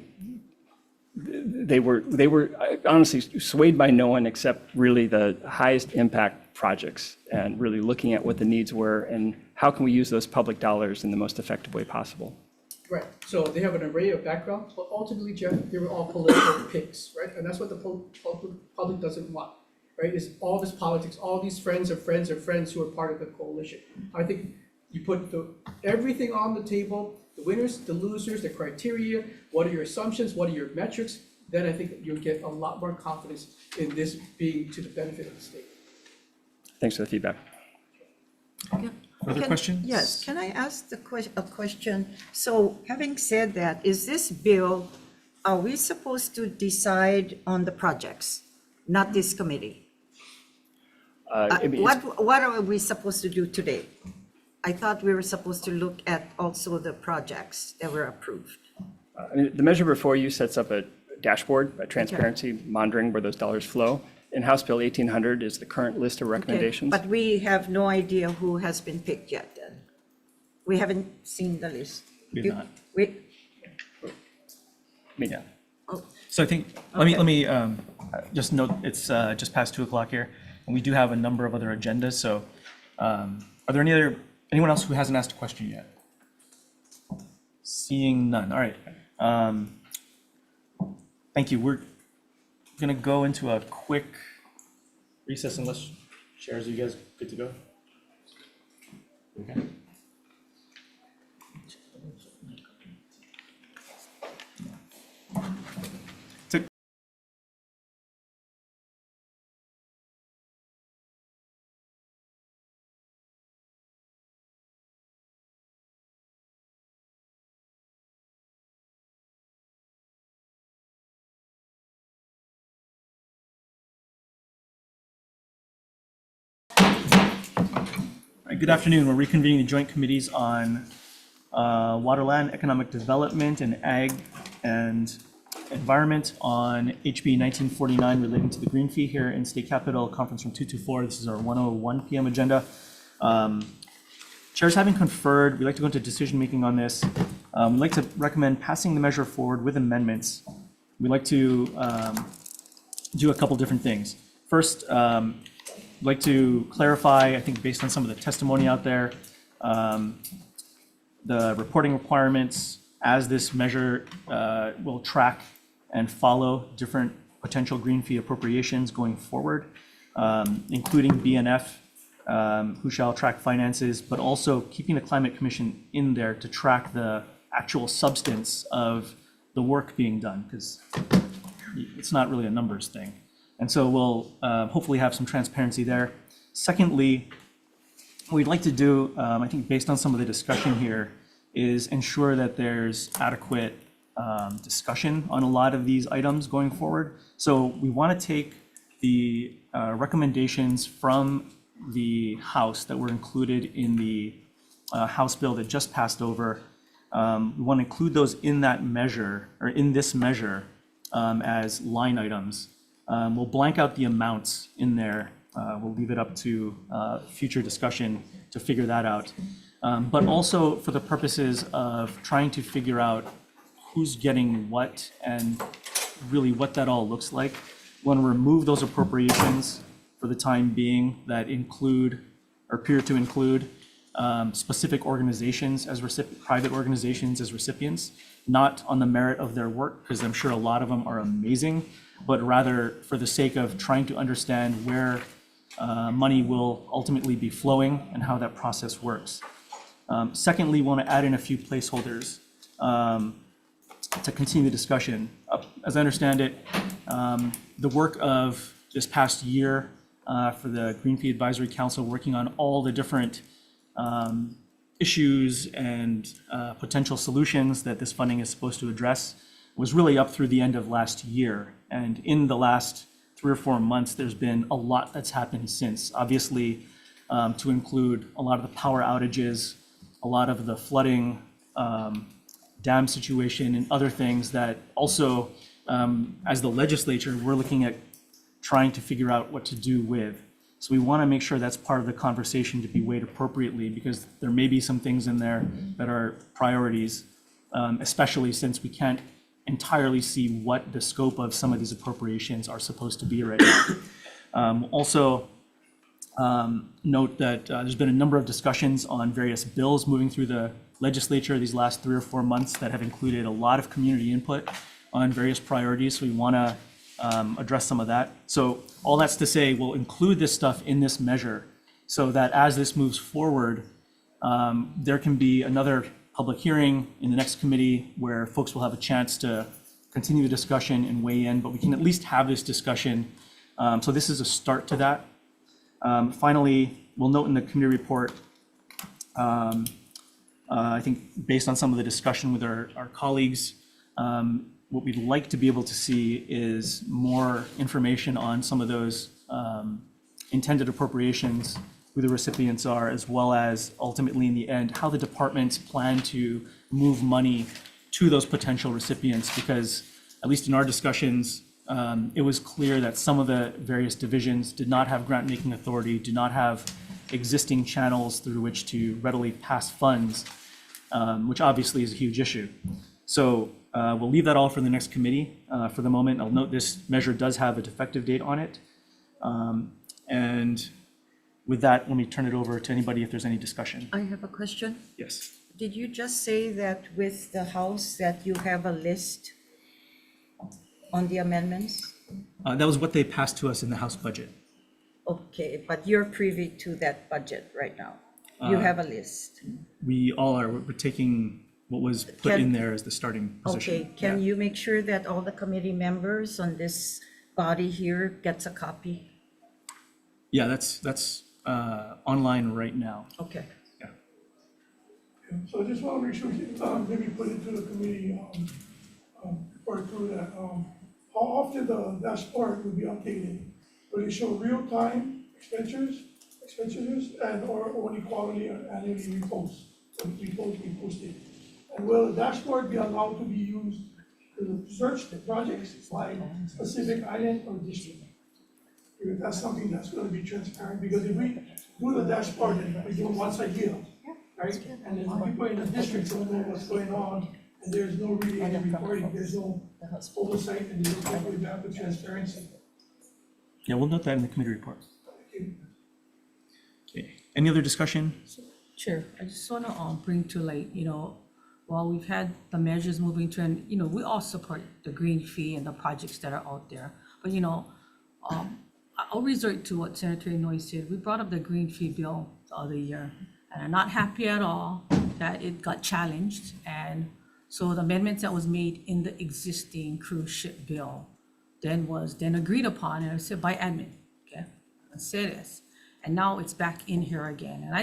were honestly swayed by no one except really the highest impact projects, and really looking at what the needs were and how can we use those public dollars in the most effective way possible. Right, so they have an array of backgrounds, but ultimately, Jeff, they were all political picks, right? And that's what the public doesn't want, right? Is all this politics, all these friends of friends of friends who are part of the coalition. I think you put everything on the table, the winners, the losers, the criteria, what are your assumptions, what are your metrics, then I think you'll get a lot more confidence in this being to the benefit of the state. Thanks for the feedback. Further questions? Yes, can I ask a question? So having said that, is this bill, are we supposed to decide on the projects, not this committee? What are we supposed to do today? I thought we were supposed to look at also the projects that were approved. The measure before you sets up a dashboard, a transparency monitoring where those dollars flow. And House Bill 1800 is the current list of recommendations. But we have no idea who has been picked yet then. We haven't seen the list. We have not. Yeah. So I think, let me just note, it's just past 2 o'clock here, and we do have a number of other agendas. So are there anyone else who hasn't asked a question yet? Seeing none. All right. Thank you. We're going to go into a quick recess unless chairs, are you guys good to go? Okay. right, good afternoon. We're reconvening the joint committees on Waterland, Economic Development, and Ag and Environment on HB 1949 relating to the green fee here in State Capitol Conference Room 224. This is our 1:01 p.m. agenda. Chairs having conferred, we'd like to go into decision-making on this. We'd like to recommend passing the measure forward with amendments. We'd like to do a couple different things. First, I'd like to clarify, I think based on some of the testimony out there, the reporting requirements as this measure will track and follow different potential green fee appropriations going forward, including BNF, who shall track finances, but also keeping the Climate Commission in there to track the actual substance of the work being done, because it's not really a numbers thing. And so we'll hopefully have some transparency there. Secondly, what we'd like to do, I think based on some of the discussion here, is ensure that there's adequate discussion on a lot of these items going forward. So we want to take the recommendations from the House that were included in the House bill that just passed over. We want to include those in that measure, or in this measure, as line items. We'll blank out the amounts in there. We'll leave it up to future discussion to figure that out. But also for the purposes of trying to figure out who's getting what and really what that all looks like. We want to remove those appropriations for the time being that include or appear to include specific organizations as private organizations as recipients, not on the merit of their work, because I'm sure a lot of them are amazing, but rather for the sake of trying to understand where money will ultimately be flowing and how that process works. Secondly, we want to add in a few placeholders to continue the discussion. As I understand it, the work of this past year for the Green Fee Advisory Council, working on all the different issues and potential solutions that this funding is supposed to address, was really up through the end of last year. And in the last 3 or 4 months, there's been a lot that's happened since. Obviously, to include a lot of the power outages, a lot of the flooding, dam situation, and other things that also, as the legislature, we're looking at trying to figure out what to do with. So we want to make sure that's part of the conversation to be weighed appropriately, because there may be some things in there that are priorities, especially since we can't entirely see what the scope of some of these appropriations are supposed to be right now. Also, note that there's been a number of discussions on various bills moving through the legislature these last 3 or 4 months that have included a lot of community input on various priorities. So we want to address some of that. So all that's to say, we'll include this stuff in this measure so that as this moves forward, there can be another public hearing in the next committee where folks will have a chance to continue the discussion and weigh in, but we can at least have this discussion. So this is a start to that. Finally, we'll note in the committee report, I think based on some of the discussion with our colleagues, what we'd like to be able to see is more information on some of those intended appropriations, who the recipients are, as well as ultimately in the end, how the departments plan to move money to those potential recipients, because at least in our discussions, it was clear that some of the various divisions did not have grant-making authority, do not have existing channels through which to readily pass funds, which obviously is a huge issue. So we'll leave that all for the next committee for the moment. I'll note this measure does have a defective date on it. And with that, let me turn it over to anybody if there's any discussion. I have a question. Yes. Did you just say that with the House that you have a list on the amendments? That was what they passed to us in the House budget. Okay, but you're privy to that budget right now. You have a list. We all are. We're taking what was put in there as the starting position. Okay, can you make sure that all the committee members on this body here gets a copy? Yeah, that's online right now. Okay. Yeah. So I just want to make sure we can maybe put it to the committee, or through that, how often the dashboard will be updated? Will it show real-time expenditures expenditures and or only quarterly or annually reposted? And will the dashboard be allowed to be used to search the projects by specific island or district? Because that's something that's gonna be transparent, because if we do the dashboard and we do it once a year, right? And then people in the district don't know what's going on, and there's no really any reporting, there's no oversight, and there's no way back to transparency. Yeah, we'll note that in the committee report. Okay, any other discussion? Chair, I just want to bring to light, while we've had the measures moving to, and, we all support the green fee and the projects that are out there. But, I'll resort to what Senator Inouye said. We brought up the green fee bill the other year, and I'm not happy at all that it got challenged. And so the amendments that was made in the existing cruise ship bill then agreed upon, and I said by admin, okay? I said this, and now it's back in here again. And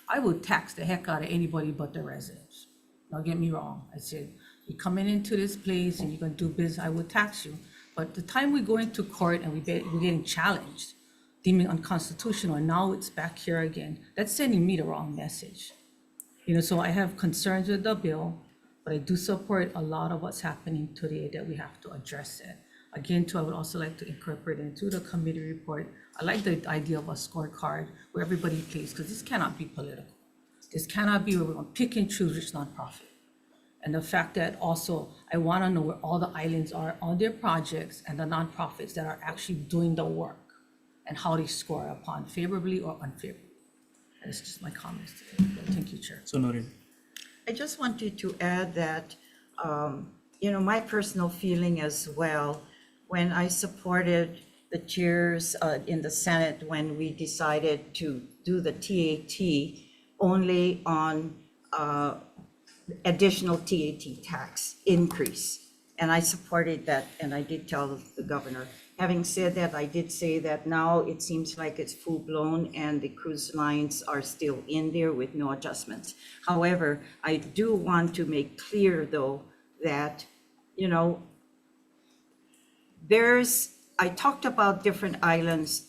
I would tax the heck out of anybody but the residents. Don't get me wrong. I said, you're coming into this place and you're gonna do business, I would tax you. But the time we go into court and we're getting challenged, deeming unconstitutional, and now it's back here again, that's sending me the wrong message. So I have concerns with the bill, but I do support a lot of what's happening today that we have to address it. Again, too, I would also like to incorporate into the committee report, I like the idea of a scorecard where everybody plays, because this cannot be political. This cannot be where we're gonna pick and choose which nonprofit. And the fact that also, I wanna know where all the islands are on their projects and the nonprofits that are actually doing the work and how they score upon favorably or unfavorably. And it's just my comments today. Thank you, Chair. So noted. I just wanted to add that, my personal feeling as well, when I supported the chairs in the Senate when we decided to do the TAT only on additional TAT tax increase. And I supported that, and I did tell the governor. Having said that, I did say that now it seems like it's full-blown and the cruise lines are still in there with no adjustments. However, I do want to make clear, though, that, I talked about different islands,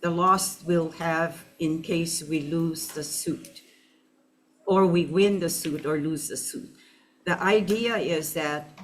the loss we'll have in case we lose the suit, or we win the suit or lose the suit. The idea is that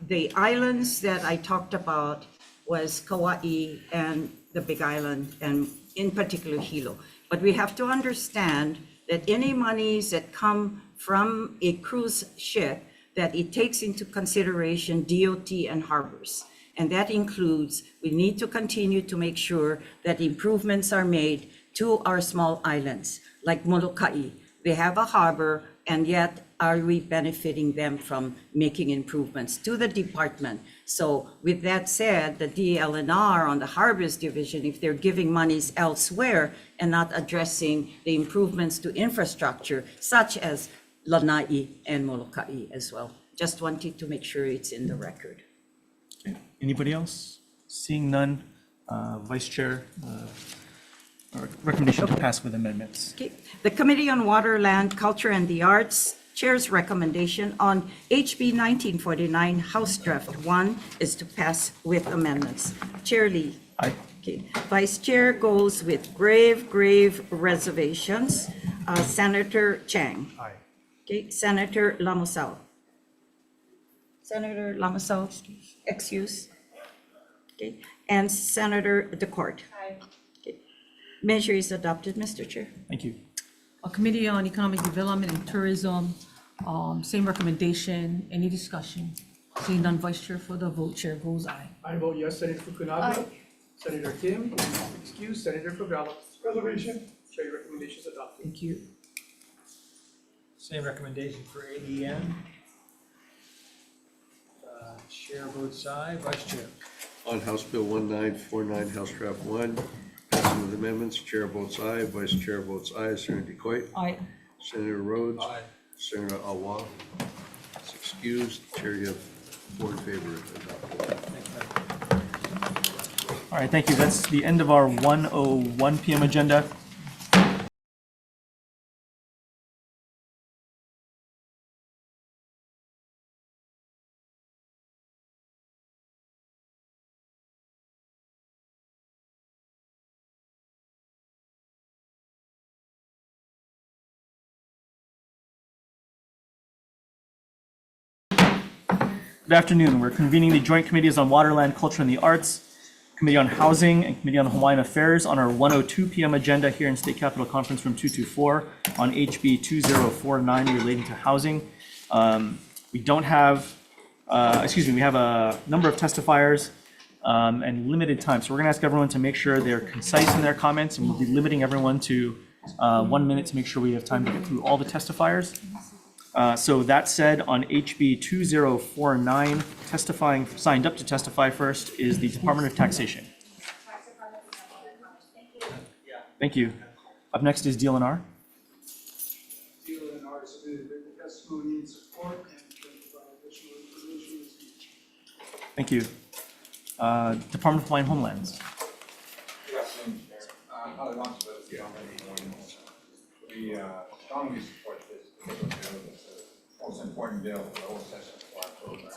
the islands that I talked about was Kauai and the Big Island, and in particular Hilo. But we have to understand that any monies that come from a cruise ship, that it takes into consideration DOT and harbors. And that includes, we need to continue to make sure that improvements are made to our small islands, like Molokai. They have a harbor, and yet are we benefiting them from making improvements to the department? So with that said, the DLNR on the harbors division, if they're giving monies elsewhere and not addressing the improvements to infrastructure, such as Lanai and Molokai as well. Just wanted to make sure it's in the record. Okay. Anybody else? Seeing none, Vice Chair, recommendation to pass with amendments. Okay. The Committee on Water, Land, Culture, and the Arts Chair's recommendation on HB 1949 House Draft 1 is to pass with amendments. Chair Lee. Aye. Okay. Vice Chair goes with grave reservations. Senator Chang. Aye. Okay. Senator Lamusao. Senator Lamusao, excuse. Okay. And Senator DeCourt. Aye. Measure is adopted, Mr. Chair. Thank you. A Committee on Economic Development and Tourism, same recommendation. Any discussion? Seeing none, Vice Chair for the vote, Chair goes aye. I vote yes. Senator Fukunaga. Senator Kim, excuse. Senator Favela. Reservation. Chair, your recommendation is adopted. Thank you. Same recommendation for ADN. Chair votes aye. Vice Chair. On House Bill 1949, House Draft 1, passing with amendments, Chair votes aye, Vice Chair votes aye, Senator DeCoit. Aye. Senator Rhodes. Aye. Senator Awa. It's excused. Chair, you have 4 in favor. Adopted. All right, thank you. That's the end of our 1:01 p.m. agenda. Good afternoon. We're convening the joint committees on Water, Land, Culture, and the Arts, Committee on Housing, and Committee on Hawaiian Affairs on our 1:02 p.m. agenda here in State Capitol Conference Room 224 on HB 2049 relating to housing. We don't have, we have a number of testifiers and limited time. So we're going to ask everyone to make sure they're concise in their comments, and we'll be limiting everyone to 1 minute to make sure we have time to get through all the testifiers. So that said, on HB 2049, testifying, signed up to testify first is the Department of Taxation. Thank you. Up next is DLNR. DLNR submitted written testimony in support and provide additional information. Thank you. Department of Hawaiian Homelands. Good afternoon, Chair. Holly Lonsworth, we strongly support this particular bill. It's the most important bill for the whole session of our program.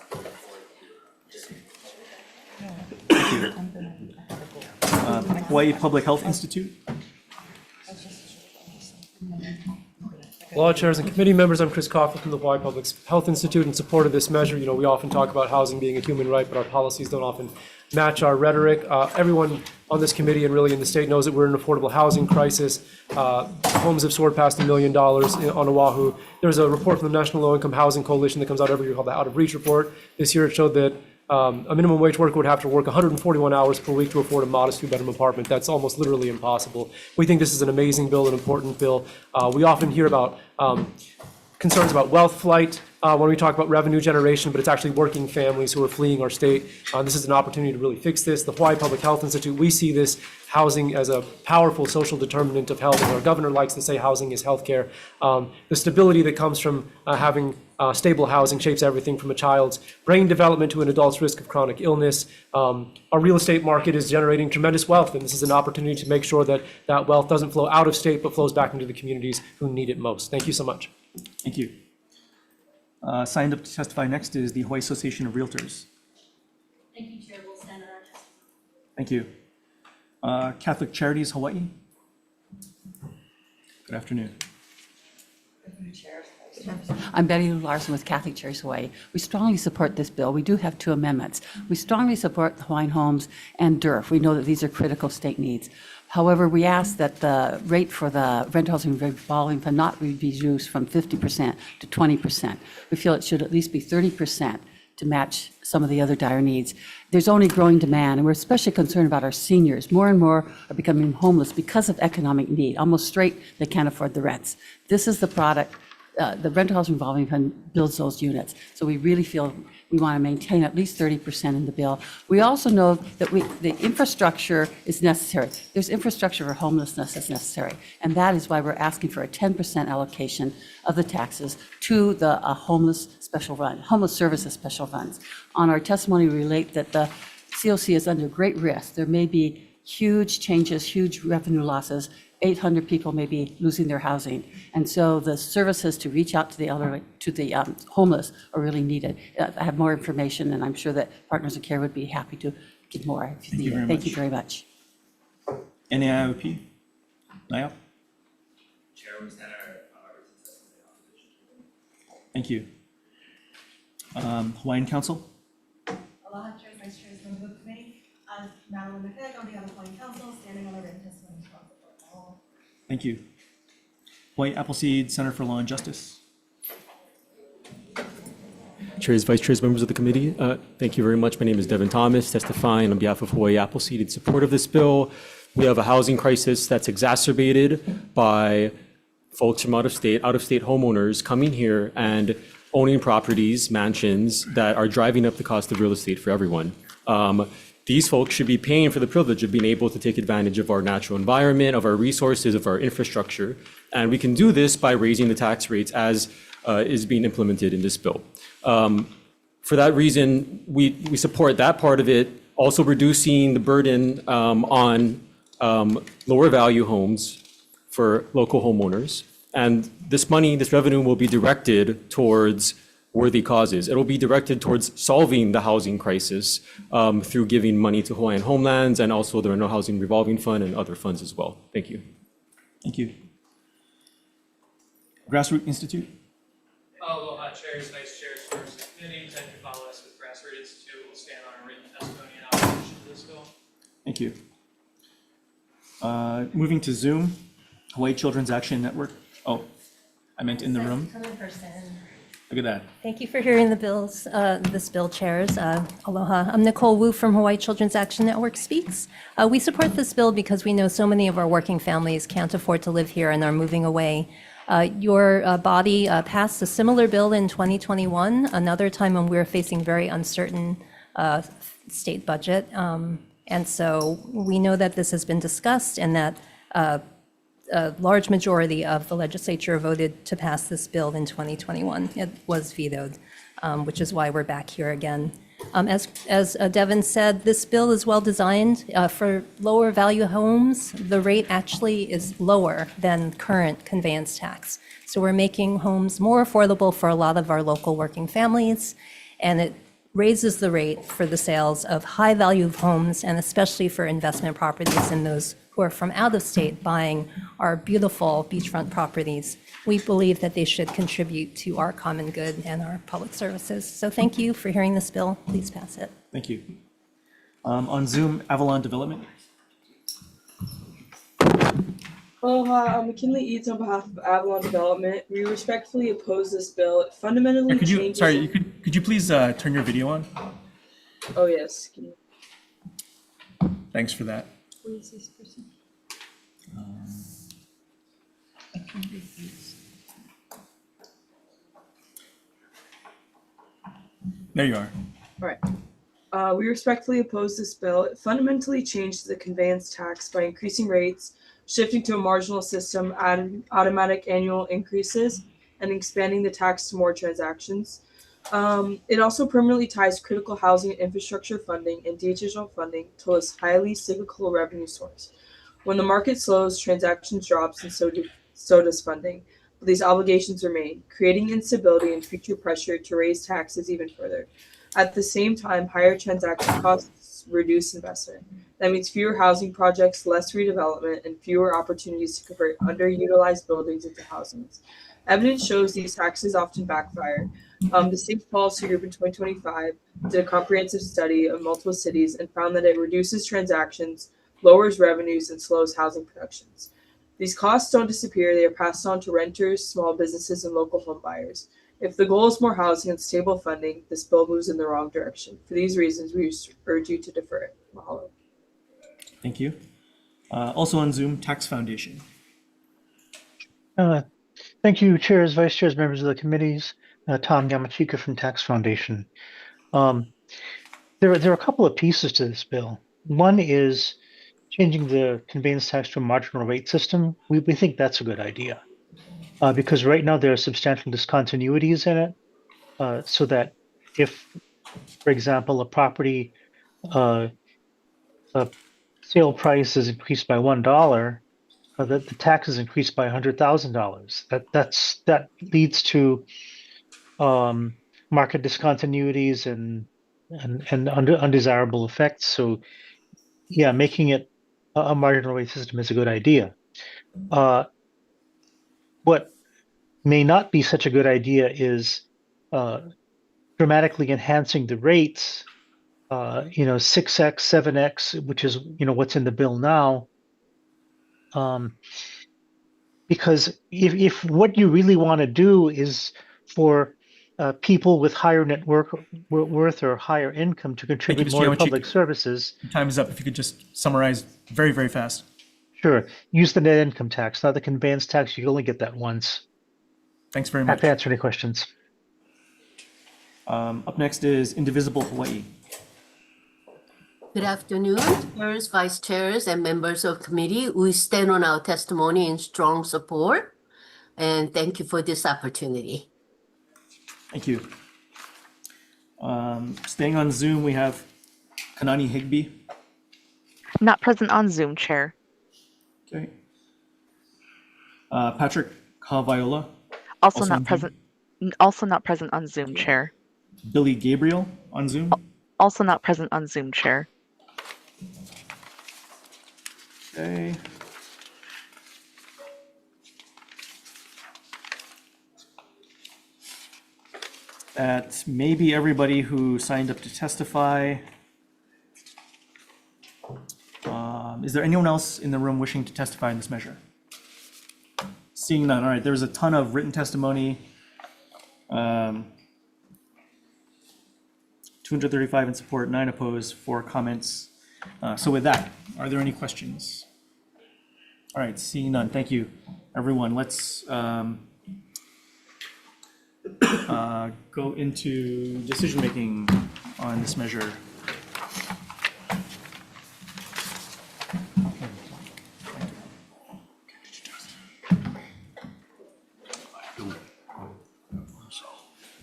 Hawaii Public Health Institute. Law chairs and committee members, I'm Chris Coughlin from the Hawaii Public Health Institute in support of this measure. You know, we often talk about housing being a human right, but our policies don't often match our rhetoric. Everyone on this committee and really in the state knows that we're in an affordable housing crisis. Homes have soared past $1 million on Oahu. There's a report from the National Low Income Housing Coalition that comes out every year called the Out of Reach Report. This year it showed that a minimum wage worker would have to work 141 hours per week to afford a modest two-bedroom apartment. That's almost literally impossible. We think this is an amazing bill, an important bill. We often hear about concerns about wealth flight when we talk about revenue generation, but it's actually working families who are fleeing our state. This is an opportunity to really fix this. The Hawaii Public Health Institute, we see this housing as a powerful social determinant of health. As our governor likes to say, housing is healthcare. The stability that comes from having stable housing shapes everything from a child's brain development to an adult's risk of chronic illness. Our real estate market is generating tremendous wealth, and this is an opportunity to make sure that that wealth doesn't flow out of state, but flows back into the communities who need it most. Thank you so much. Thank you. Signed up to testify next is the Hawaii Association of Realtors. Thank you, Chair. We'll stand at our testimony. Thank you. Catholic Charities Hawaii. Good afternoon. I'm Betty Larson with Catholic Charities Hawaii. We strongly support this bill. We do have two amendments. We strongly support the Hawaiian Homes and DERF. We know that these are critical state needs. However, we ask that the rate for the rent housing revolving fund not be reduced from 50% to 20%. We feel it should at least be 30% to match some of the other dire needs. There's only growing demand, and we're especially concerned about our seniors. More and more are becoming homeless because of economic need. Almost straight, they can't afford the rents. This is the product. The rental housing revolving fund builds those units. So we really feel we want to maintain at least 30% in the bill. We also know that the infrastructure is necessary. There's infrastructure for homelessness that's necessary. And that is why we're asking for a 10% allocation of the taxes to the homeless services special funds. On our testimony, we relate that the COC is under great risk. There may be huge changes, huge revenue losses. 800 people may be losing their housing. And so the services to reach out to the elderly, to the homeless are really needed. I have more information, and I'm sure that Partners in Care would be happy to give more if you need it. Thank you very much. NAIOP. Naya. Chair, we stand our written testimony in opposition. Thank you. Hawaiian Council. Aloha, Chair, Vice Chair, members of the committee. Madeline McHegg on behalf of Hawaiian Council, standing on a written testimony. Thank you. Hawaii Appleseed Center for Law and Justice. Chairs, Vice Chairs, members of the committee, thank you very much. My name is Devin Thomas, testifying on behalf of Hawaii Appleseed in support of this bill. We have a housing crisis that's exacerbated by folks from out of state homeowners coming here and owning properties, mansions that are driving up the cost of real estate for everyone. These folks should be paying for the privilege of being able to take advantage of our natural environment, of our resources, of our infrastructure. And we can do this by raising the tax rates as is being implemented in this bill. For that reason, we support that part of it, also reducing the burden on lower value homes for local homeowners. And this money, this revenue will be directed towards worthy causes. It'll be directed towards solving the housing crisis through giving money to Hawaiian Homelands and also the Rental Housing Revolving Fund and other funds as well. Thank you. Thank you. Grassroots Institute. Aloha, Chairs, Vice Chairs, members of the committee. Ted Cavallis with Grassroots Thank you. Moving to Zoom, Hawaii Children's Action Network. Oh, I meant in the room. Come in person. Look at that. Thank you for hearing this bill, chairs. Aloha. I'm Nicole Wu from Hawaii Children's Action Network Speaks. We support this bill because we know so many of our working families can't afford to live here and are moving away. Your body passed a similar bill in 2021, another time when we were facing very uncertain state budget. And so we know that this has been discussed and that a large majority of the legislature voted to pass this bill in 2021. It was vetoed, which is why we're back here again. As Devin said, this bill is well designed. For lower value homes, the rate actually is lower than current conveyance tax. So we're making homes more affordable for a lot of our local working families, and it raises the rate for the sales of high value homes, and especially for investment properties and those who are from out of state buying our beautiful beachfront properties. We believe that they should contribute to our common good and our public services. So thank you for hearing this bill. Please pass it. Thank you. On Zoom, Avalon Development. Aloha, I'm McKinley Eads on behalf of Avalon Development. We respectfully oppose this bill. It fundamentally changes... Could you please turn your video on? Oh, yes. Thanks for that. Who is this person? There you are. All right. We respectfully oppose this bill. It fundamentally changes the conveyance tax by increasing rates, shifting to a marginal system, adding automatic annual increases, and expanding the tax to more transactions. It also permanently ties critical housing and infrastructure funding and DHL funding to this highly cyclical revenue source. When the market slows, transactions drops, and so does funding. But these obligations remain, creating instability and future pressure to raise taxes even further. At the same time, higher transaction costs reduce investment. That means fewer housing projects, less redevelopment, and fewer opportunities to convert underutilized buildings into housing. Evidence shows these taxes often backfire. The State Policy Group in 2025 did a comprehensive study of multiple cities and found that it reduces transactions, lowers revenues, and slows housing productions. These costs don't disappear, they are passed on to renters, small businesses, and local home buyers. If the goal is more housing and stable funding, this bill moves in the wrong direction. For these reasons, we urge you to defer it. Mahalo. Thank you. Also on Zoom, Tax Foundation. Thank you, chairs, vice chairs, members of the committees. Tom Yamachika from Tax Foundation. There are a couple of pieces to this bill. One is changing the conveyance tax to a marginal rate system. We think that's a good idea because right now there are substantial discontinuities in it, so that if, for example, a property sale price is increased by $1, the tax is increased by $100,000. That leads to market discontinuities and undesirable effects. So, yeah, making it a marginal rate system is a good idea. What may not be such a good idea is dramatically enhancing the rates. 6x, 7x, which is what's in the bill now. Because if what you really want to do is for people with higher net worth or higher income to contribute more to public services. Time is up. If you could just summarize very, very fast. Sure. Use the net income tax, not the conveyance tax. You only get that once. Thanks very much. Happy to answer any questions. Up next is Indivisible Hawaii. Good afternoon, chairs, vice chairs, and members of committee. We stand on our testimony in strong support, and thank you for this opportunity. Thank you. Staying on Zoom, we have Kanani Higby. Not present on Zoom, Chair. Okay. Patrick Kavaiola. Also not present. Also not present on Zoom, Chair. Billy Gabriel on Zoom. Also not present on Zoom, Chair. Okay. That may be everybody who signed up to testify. Is there anyone else in the room wishing to testify in this measure? Seeing none, all right, there was a ton of written testimony. 235 in support, 9 opposed, 4 comments. So with that, are there any questions? All right, seeing none, thank you, everyone. Let's go into decision-making on this measure.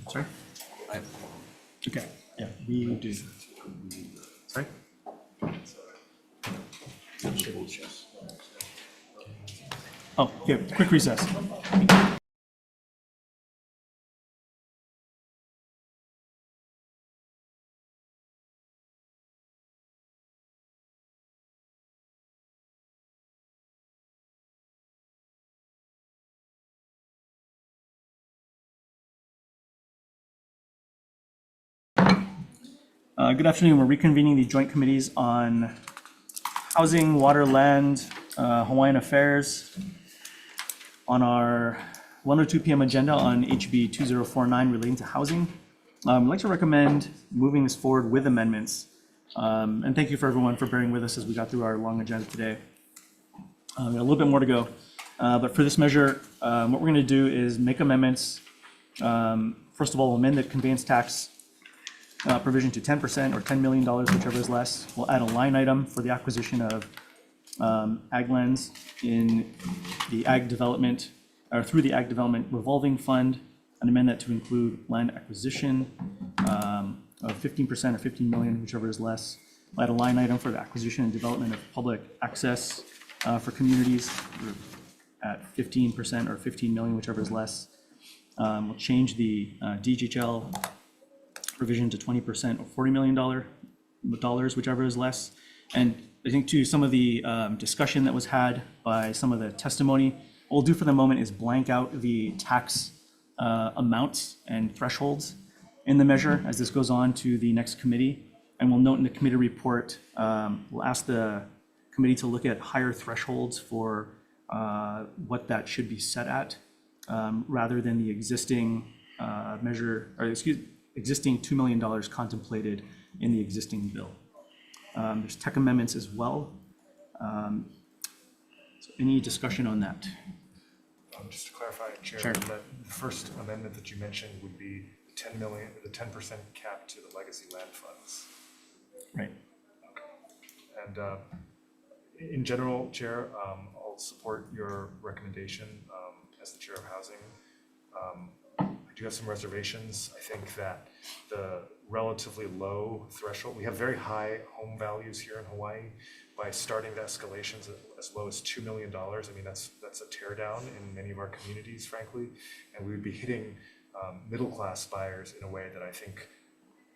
Sorry? Okay, yeah, we do. Sorry? Oh, okay, quick recess. Good afternoon. We're reconvening the joint committees on housing, water, land, Hawaiian affairs. On our 1:02 p.m. agenda on HB 2049 relating to housing, I'd like to recommend moving this forward with amendments. And thank you for everyone for bearing with us as we got through our long agenda today. We got a little bit more to go. But for this measure, what we're going to do is make amendments. First of all, we'll amend the conveyance tax provision to 10% or $10 million, whichever is less. We'll add a line item for the acquisition of ag lands in the ag development, or through the ag development revolving fund, and amend that to include land acquisition of 15% or 15 million, whichever is less. We'll add a line item for the acquisition and development of public access for communities at 15% or 15 million, whichever is less. We'll change the DHL provision to 20% or $40 million, whichever is less. And I think too, some of the discussion that was had by some of the testimony, what we'll do for the moment is blank out the tax amounts and thresholds in the measure as this goes on to the next committee. And we'll note in the committee report, we'll ask the committee to look at higher thresholds for what that should be set at, rather than the existing measure, or existing $2 million contemplated in the existing bill. There's tech amendments as well. So any discussion on that? Just to clarify, Chair, Sure. that the first amendment that you mentioned would be the 10 million, the 10% cap to the legacy land funds. Right. Okay. And in general, Chair, I'll support your recommendation as the Chair of Housing. I do have some reservations. I think that the relatively low threshold, we have very high home values here in Hawaii. By starting the escalations at as low as $2 million, I mean, that's a teardown in many of our communities, frankly. And we would be hitting middle-class buyers in a way that I think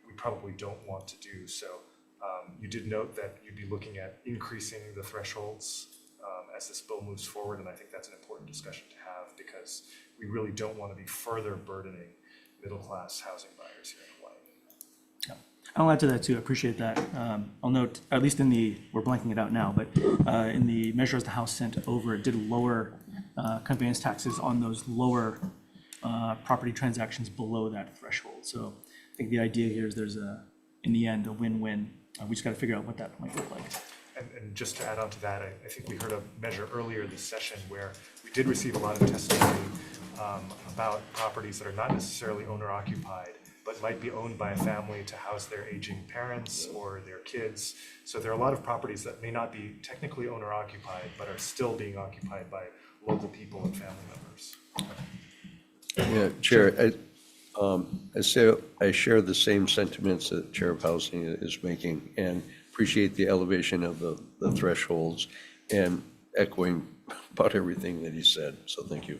we probably don't want to do. So you did note that you'd be looking at increasing the thresholds as this bill moves forward, and I think that's an important discussion to have because we really don't want to be further burdening middle-class housing buyers here in Hawaii. Yeah. I'll add to that too. I appreciate that. I'll note, at least in the, we're blanking it out now, but in the measure as the House sent over, it did lower conveyance taxes on those lower property transactions below that threshold. So I think the idea here is there's in the end, a win-win. We just got to figure out what that might look like. And just to add on to that, I think we heard a measure earlier this session where we did receive a lot of testimony about properties that are not necessarily owner-occupied, but might be owned by a family to house their aging parents or their kids. So there are a lot of properties that may not be technically owner-occupied, but are still being occupied by local people and family members. Yeah, Chair, I share the same sentiments that Chair of Housing is making and appreciate the elevation of the thresholds and echoing about everything that he said. So thank you.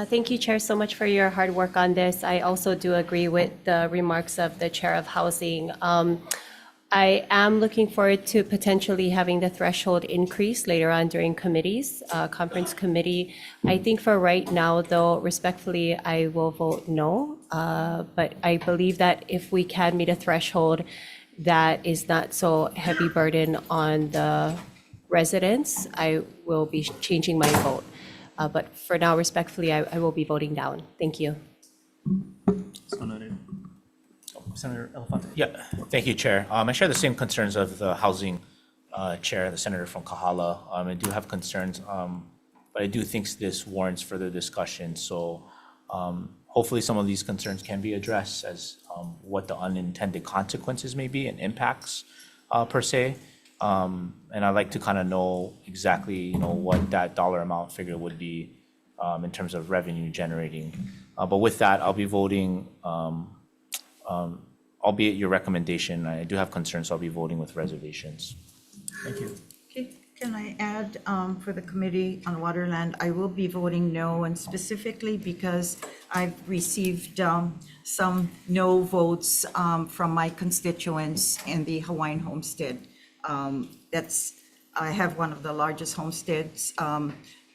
Thank you, Chair, so much for your hard work on this. I also do agree with the remarks of the Chair of Housing. I am looking forward to potentially having the threshold increase later on during committees, conference committee. I think for right now, though, respectfully, I will vote no. But I believe that if we can meet a threshold that is not so heavy burden on the residents, I will be changing my vote. But for now, respectfully, I will be voting down. Thank you. So noted. Senator Elefante. Yeah, thank you, Chair. I share the same concerns of the housing chair, the senator from Kahala. I do have concerns, but I do think this warrants further discussion. So hopefully some of these concerns can be addressed as what the unintended consequences may be and impacts per se. And I'd like to kind of know exactly, what that dollar amount figure would be in terms of revenue generating. But with that, I'll be voting. Albeit your recommendation, I do have concerns, so I'll be voting with reservations. Thank you. Okay, can I add for the Committee on Waterland, I will be voting no, and specifically because I've received some no votes from my constituents in the Hawaiian homestead. I have one of the largest homesteads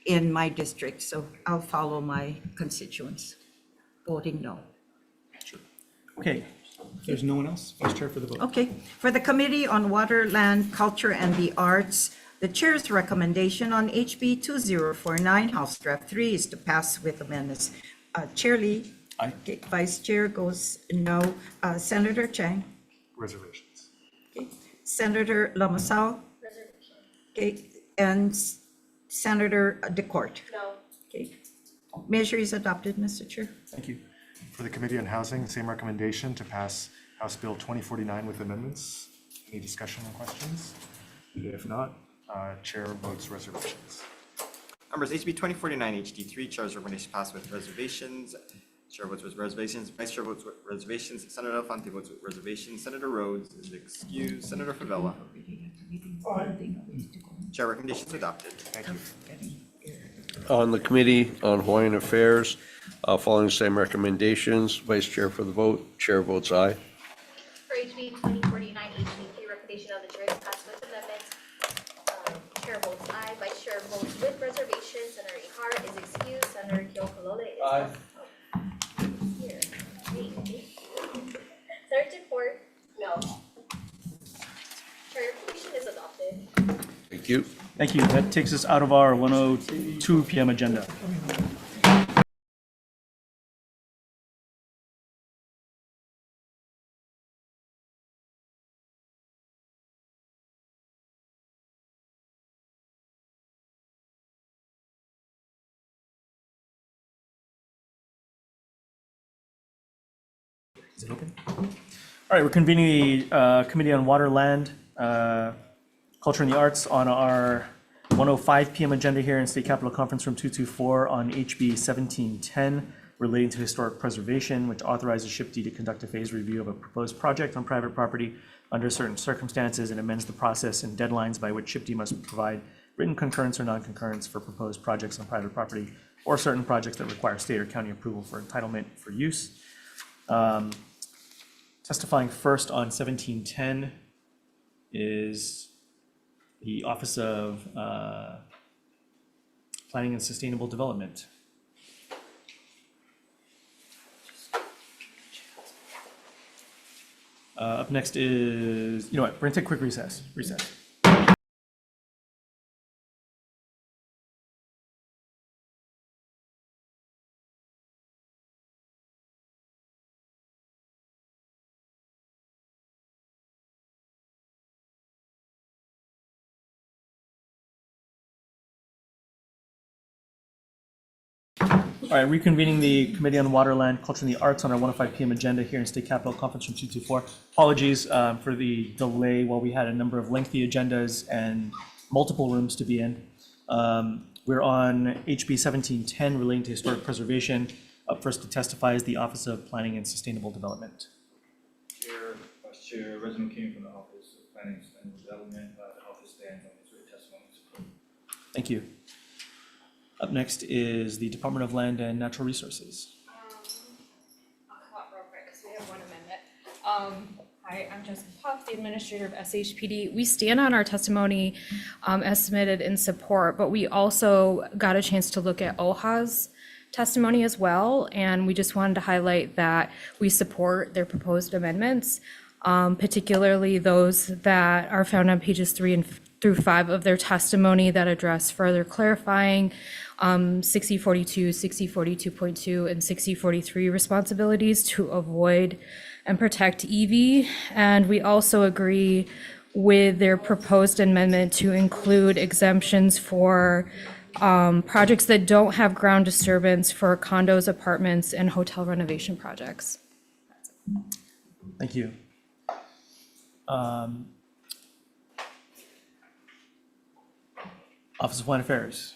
in my district, so I'll follow my constituents, voting no. Okay, if there's no one else, Vice Chair for the vote. Okay, for the Committee on Water, Land, Culture, and the Arts, the Chair's recommendation on HB 2049, House Draft 3, is to pass with amendments. Chair Lee. Aye. Okay, Vice Chair goes no. Senator Chang. Reservations. Okay. Senator Lamasao. Okay, and Senator DeCourt. No. Okay. Measure is adopted, Mr. Chair. Thank you. For the Committee on Housing, same recommendation to pass House Bill 2049 with amendments. Any discussion or questions? If not, Chair votes reservations. Members, HB 2049 HD3, Chair's recommendation passed with reservations. Chair votes with reservations. Vice Chair votes with reservations. Senator Elefante votes with reservations. Senator Rhodes is excused. Senator Favela. Chair recommendation is adopted. Thank you. On the Committee on Hawaiian Affairs, following the same recommendations, Vice Chair for the vote, Chair votes aye. For HB 2049 HD3, recommendation of the chair is passed with amendments. Chair votes aye. Vice Chair votes with reservations. Senator Ihara is excused. Senator Kyokolole is Aye. here. Senator DeCourt. No. Chair recommendation is adopted. Thank you. Thank you. That takes us out of our 1:02 p.m. agenda. Is it open? All right, we're convening the Committee on Water, Land, Culture and the Arts on our 1:05 p.m. agenda here in State Capitol Conference Room 224 on HB 1710 relating to historic preservation, which authorizes SHPD to conduct a phased review of a proposed project on private property under certain circumstances and amends the process and deadlines by which SHPD must provide written concurrence or non-concurrence for proposed projects on private property or certain projects that require state or county approval for entitlement for use. Testifying first on 1710 is the Office of Planning and Sustainable Development. Up next is, you know what, we're gonna take a quick recess. All right, reconvening the Committee on Water, Land, Culture, and the Arts on our 1:05 p.m. agenda here in State Capitol Conference Room 224. Apologies for the delay while we had a number of lengthy agendas and multiple rooms to be in. We're on HB 1710 relating to historic preservation. Up first to testify is the Office of Planning and Sustainable Development. Chair, Vice Chair, Resident King from the Office of Planning and Sustainable Development. The office stands on its written testimony. Thank you. Up next is the Department of Land and Natural Resources. I'll come up real quick because we have one amendment. Hi, I'm Jessica Puff, the administrator of SHPD. We stand on our testimony as submitted in support, but we also got a chance to look at OHA's testimony as well, and we just wanted to highlight that we support their proposed amendments, particularly those that are found on pages 3 through 5 of their testimony that address further clarifying 6042, 6042.2, and 6043 responsibilities to avoid and protect EV. And we also agree with their proposed amendment to include exemptions for projects that don't have ground disturbance for condos, apartments, and hotel renovation projects. Thank you. Office of Hawaiian Affairs.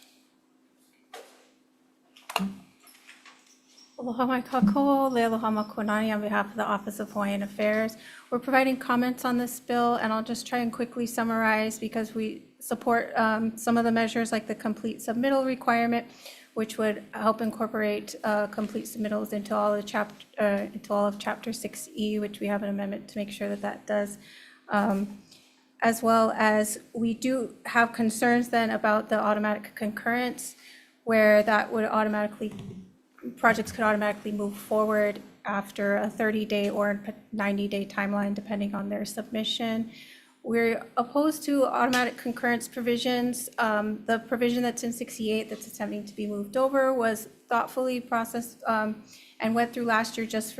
Aloha mai kākou, lealoha makonani on behalf of the Office of Hawaiian Affairs. We're providing comments on this bill, and I'll just try and quickly summarize because we support some of the measures like the complete submittal requirement, which would help incorporate complete submittals into all of Chapter 6E, which we have an amendment to make sure that that does. As well as we do have concerns then about the automatic concurrence, where that would projects could automatically move forward after a 30-day or 90-day timeline, depending on their submission. We're opposed to automatic concurrence provisions. The provision that's in 68 that's attempting to be moved over was thoughtfully processed and went through last year just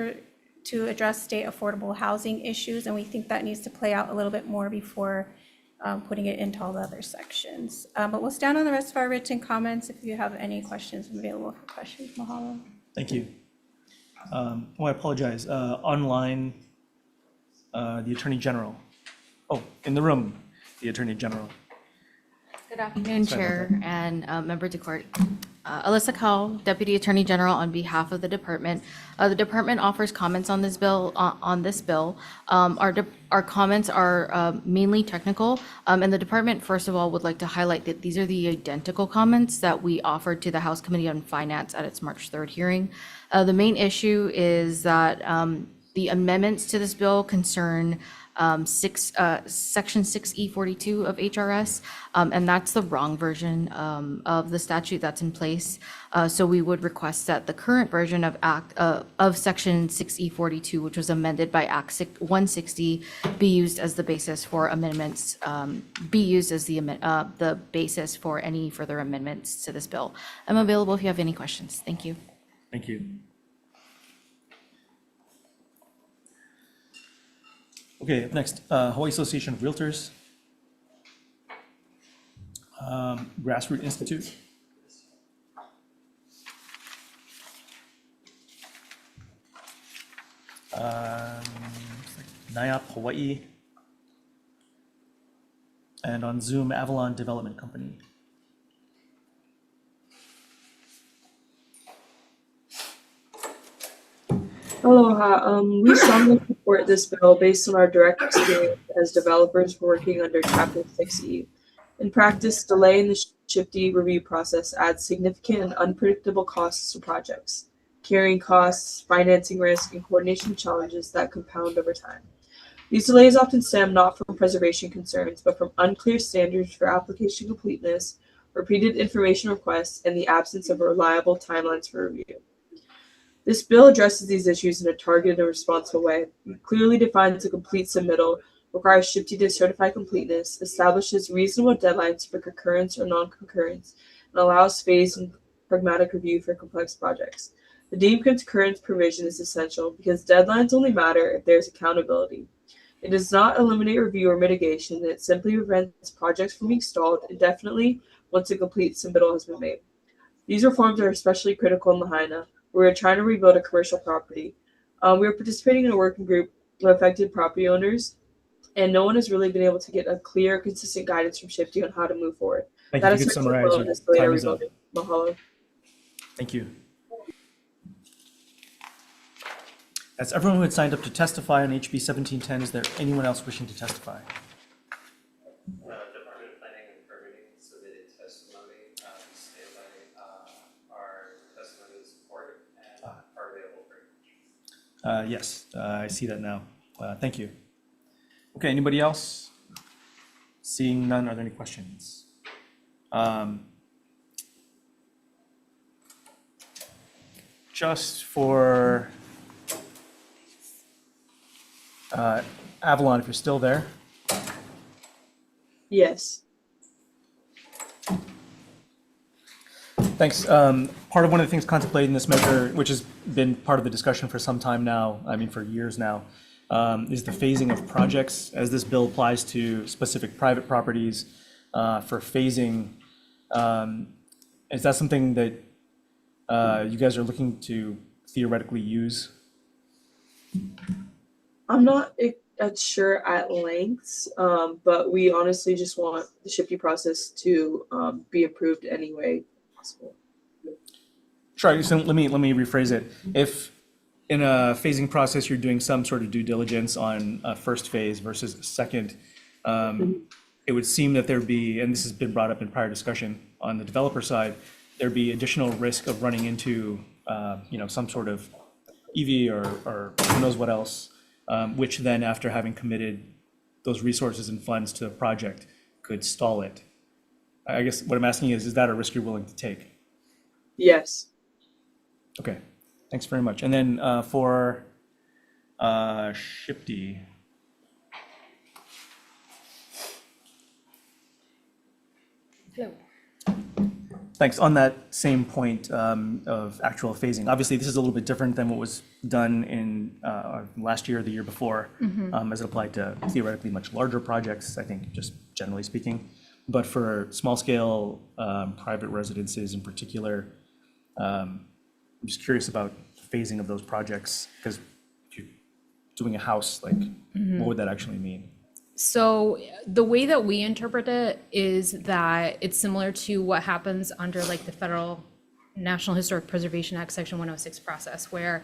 to address state affordable housing issues, and we think that needs to play out a little bit more before putting it into all the other sections. But we'll stand on the rest of our written comments. If you have any questions, I'm available for questions. Mahalo. Thank you. I apologize. Online, the Attorney General. Oh, in the room, the Attorney General. Good afternoon, Sorry about Chair and members of court. Alyssa Kao, Deputy Attorney General on behalf of the department. The department offers comments on this bill. Our comments are mainly technical, and the department, first of all, would like to highlight that these are the identical comments that we offered to the House Committee on Finance at its March 3rd hearing. The main issue is that the amendments to this bill concern Section 6E42 of HRS, and that's the wrong version of the statute that's in place. So we would request that the current version of Section 6E42, which was amended by Act 160, be used as the basis for amendments, the basis for any further amendments to this bill. I'm available if you have any questions. Thank you. Thank you. Okay, up next, Hawaii Association of Realtors. Grassroots Institute. NIOP Hawaii. And on Zoom, Avalon Development Company. Aloha. We strongly support this bill based on our direct experience as developers working under Chapter 6E. In practice, delay in the SHPD review process adds significant and unpredictable costs to projects, carrying costs, financing risk, and coordination challenges that compound over time. These delays often stem not from preservation concerns, but from unclear standards for application completeness, repeated information requests, and the absence of reliable timelines for review. This bill addresses these issues in a targeted and responsible way. It clearly defines a complete submittal, requires SHPD to certify completeness, establishes reasonable deadlines for concurrence or non-concurrence, and allows phased and pragmatic review for complex projects. The deemed concurrence provision is essential because deadlines only matter if there is accountability. It does not eliminate review or mitigation, and it simply prevents projects from being stalled indefinitely once a complete submittal has been made. These reforms are especially critical in Lahaina, where we're trying to rebuild a commercial property. We are participating in a working group of affected property owners, and no one has really been able to get a clear, consistent guidance from SHPD on how to move forward. Thank you. If you could summarize, your time is up. Mahalo. Thank you. As everyone who had signed up to testify on HB 1710, is there anyone else wishing to testify? Department of Planning and Permitting submitted testimony. We stand by our testimony in support and are available for questions. Yes, I see that now. Thank you. Okay, anybody else? Seeing none, are there any questions? Just for Avalon, if you're still there. Yes. Thanks. Part of one of the things contemplated in this measure, which has been part of the discussion for some time now, I mean for years now, is the phasing of projects as this bill applies to specific private properties for phasing. Is that something that you guys are looking to theoretically use? I'm not sure at lengths, but we honestly just want the SHPD process to be approved any way possible. Sure. So let me rephrase it. If in a phasing process you're doing some sort of due diligence on a first phase versus a second, it would seem that there'd be, and this has been brought up in prior discussion on the developer side, there'd be additional risk of running into some sort of EV or who knows what else, which then after having committed those resources and funds to the project could stall it. I guess what I'm asking is that a risk you're willing to take? Yes. Okay, thanks very much. And then for SHPD. Hello. Thanks. On that same point of actual phasing, obviously this is a little bit different than what was done in last year or the year before, as it applied to theoretically much larger projects, I think, just generally speaking. But for small scale private residences in particular, I'm just curious about the phasing of those projects, because if you're doing a house, like what would that actually mean? So the way that we interpret it is that it's similar to what happens under like the Federal National Historic Preservation Act Section 106 process, where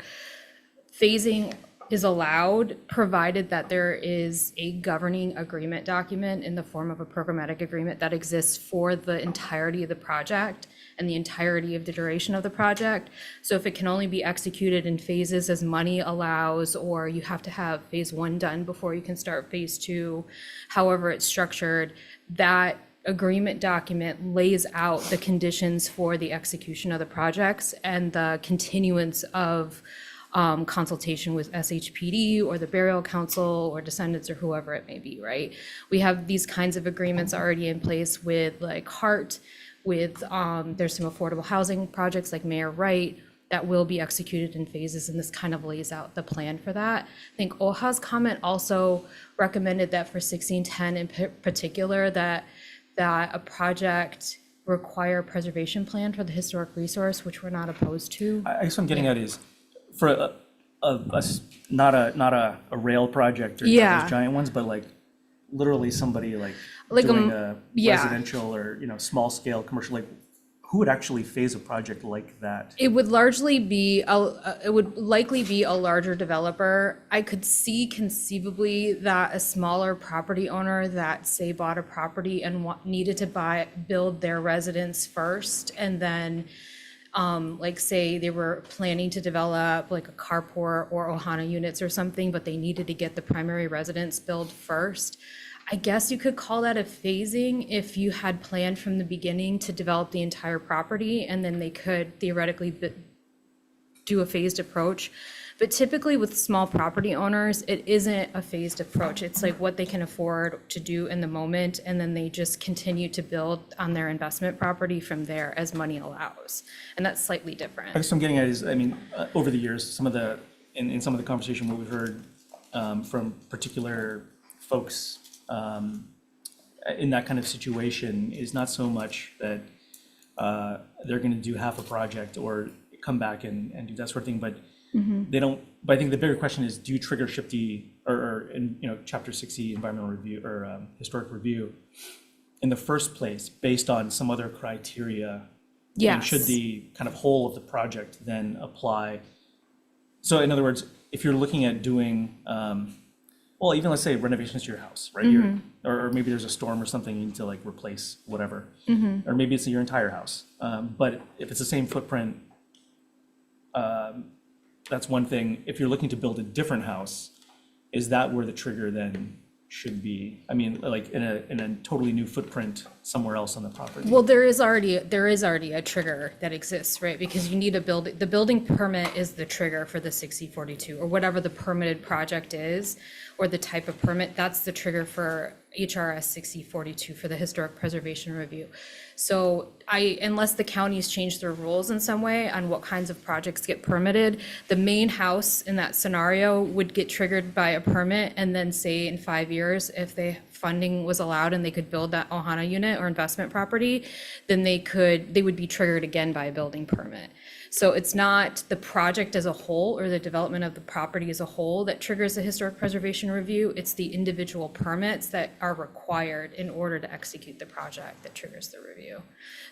phasing is allowed provided that there is a governing agreement document in the form of a programmatic agreement that exists for the entirety of the project and the entirety of the duration of the project. So if it can only be executed in phases as money allows, or you have to have phase one done before you can start phase two, however it's structured, that agreement document lays out the conditions for the execution of the projects and the continuance of consultation with SHPD or the Burial Council or descendants or whoever it may be, right? We have these kinds of agreements already in place with like HART, with there's some affordable housing projects like Mayor Wright that will be executed in phases, and this kind of lays out the plan for that. I think OHA's comment also recommended that for 1610 in particular, that a project require a preservation plan for the historic resource, which we're not opposed to. I guess what I'm getting at is, for not a rail project or those giant ones, but like literally somebody like doing a residential or small scale commercial, like who would actually phase a project like that? It would largely be it would likely be a larger developer. I could see conceivably that a smaller property owner that say bought a property and needed to build their residence first, and then like say they were planning to develop like a carport or Ohana units or something, but they needed to get the primary residence built first. I guess you could call that a phasing if you had planned from the beginning to develop the entire property, and then they could theoretically do a phased approach. But typically with small property owners, it isn't a phased approach. It's like what they can afford to do in the moment, and then they just continue to build on their investment property from there as money allows. And that's slightly different. I guess what I'm getting at is, I mean, over the years, in some of the conversation, what we've heard from particular folks in that kind of situation is not so much that they're going to do half a project or come back and do that sort of thing, but they don't. But I think the bigger question is, do you trigger SHPD or in Chapter 60 environmental review or historic review in the first place based on some other criteria? Yes. And should the kind of whole of the project then apply? So in other words, if you're looking at doing, well, even let's say renovations to your house, right? Or maybe there's a storm or something you need to like replace whatever, or maybe it's your entire house. But if it's the same footprint, that's one thing. If you're looking to build a different house, is that where the trigger then should be, I mean, like in a totally new footprint somewhere else on the property? Well, there is already a trigger that exists, right? Because you need the building permit is the trigger for the 6042 or whatever the permitted project is, or the type of permit, that's the trigger for HRS 6042 for the historic preservation review. So unless the counties change their rules in some way on what kinds of projects get permitted, the main house in that scenario would get triggered by a permit, and then say in 5 years, if the funding was allowed and they could build that Ohana unit or investment property, then they would be triggered again by a building permit. So it's not the project as a whole or the development of the property as a whole that triggers the historic preservation review. It's the individual permits that are required in order to execute the project that triggers the review.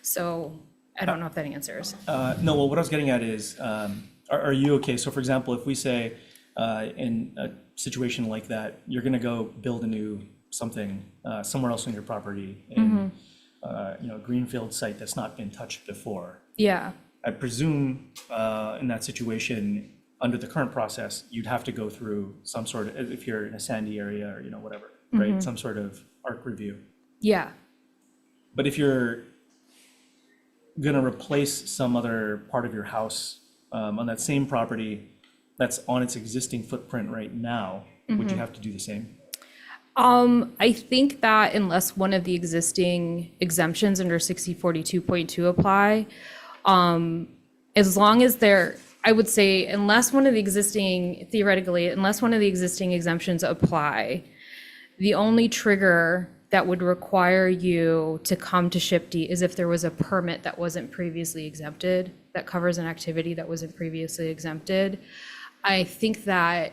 So I don't know if that answers. No, well, what I was getting at is, are you okay? So for example, if we say in a situation like that, you're going to go build a new something somewhere else on your property in a greenfield site that's not been touched before. Yeah. I presume in that situation, under the current process, you'd have to go through some sort of, if you're in a sandy area or whatever, right? Some sort of ARC review. Yeah. But if you're gonna replace some other part of your house on that same property that's on its existing footprint right now, would you have to do the same? I think that unless one of the existing exemptions under 6042.2 apply, as long as I would say, unless one of the existing exemptions apply, the only trigger that would require you to come to SHPD is if there was a permit that wasn't previously exempted, that covers an activity that wasn't previously exempted. I think that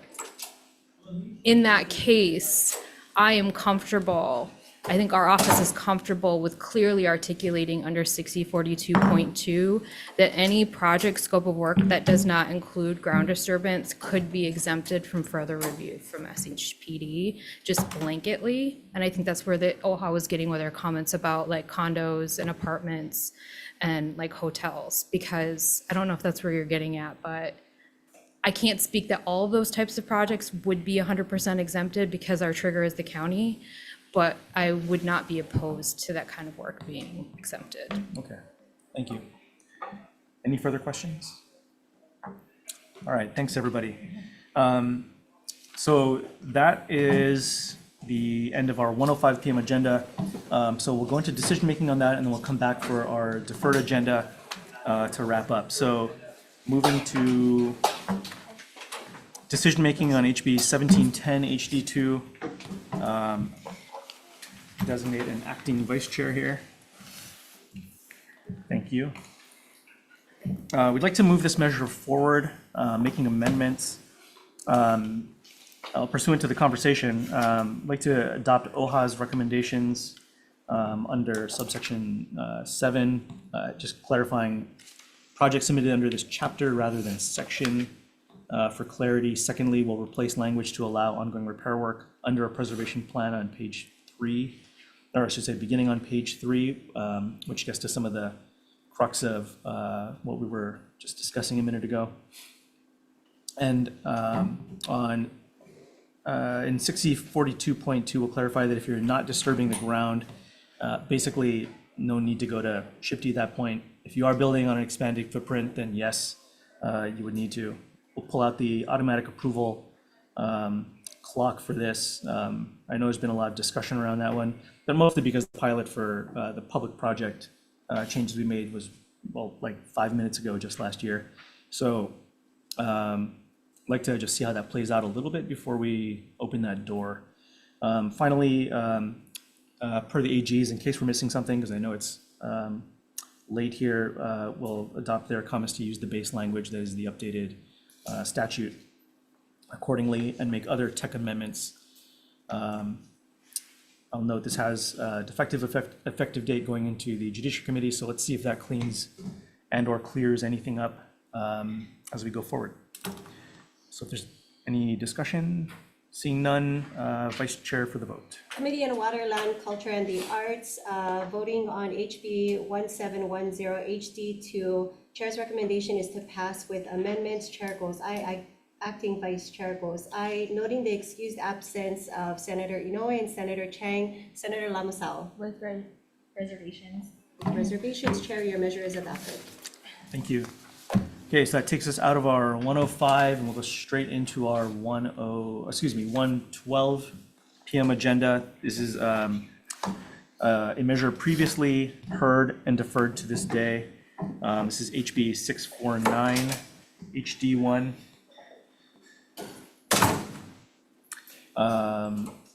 in that case, I think our office is comfortable with clearly articulating under 6042.2 that any project scope of work that does not include ground disturbance could be exempted from further review from SHPD, just blanketly. And I think that's where the OHA was getting with their comments about like condos and apartments and like hotels, because I don't know if that's where you're getting at, but I can't speak that all of those types of projects would be 100% exempted because our trigger is the county. But I would not be opposed to that kind of work being exempted. Okay, thank you. Any further questions? All right, thanks, everybody. So that is the end of our 1:05 p.m. agenda. So we'll go into decision-making on that, and then we'll come back for our deferred agenda to wrap up. So moving to decision-making on HB 1710 HD2. Designate an acting vice chair here. Thank you. We'd like to move this measure forward, making amendments. Pursuant to the conversation, I'd like to adopt OHA's recommendations under subsection 7, just clarifying projects submitted under this chapter rather than section for clarity. Secondly, we'll replace language to allow ongoing repair work under a preservation plan on page 3. Or I should say, beginning on page 3, which gets to some of the crux of what we were just discussing a minute ago. And in 6042.2, we'll clarify that if you're not disturbing the ground, basically no need to go to SHPD at that point. If you are building on an expanded footprint, then yes, you would need to. We'll pull out the automatic approval clock for this. I know there's been a lot of discussion around that one, but mostly because the pilot for the public project changes we made was, well, like 5 minutes ago, just last year. So I'd like to just see how that plays out a little bit before we open that door. Finally, per the AGs, in case we're missing something, because I know it's late here, we'll adopt their comments to use the base language that is the updated statute accordingly and make other tech amendments. I'll note this has effective date going into the Judiciary Committee, so let's see if that cleans and or clears anything up as we go forward. So if there's any discussion, seeing none, Vice Chair for the vote. Committee on Water, Land, Culture, and the Arts, voting on HB 1710 HD2. Chair's recommendation is to pass with amendments. Chair goes aye. Acting Vice Chair goes aye. Noting the excused absence of Senator Inoue and Senator Chang, Senator Lamasao. With reservations. Reservations, Chair, your measure is adopted. Thank you. Okay, so that takes us out of our 105 and we'll go straight into our 112 PM agenda. This is a measure previously heard and deferred to this day. This is HB 649 HD1.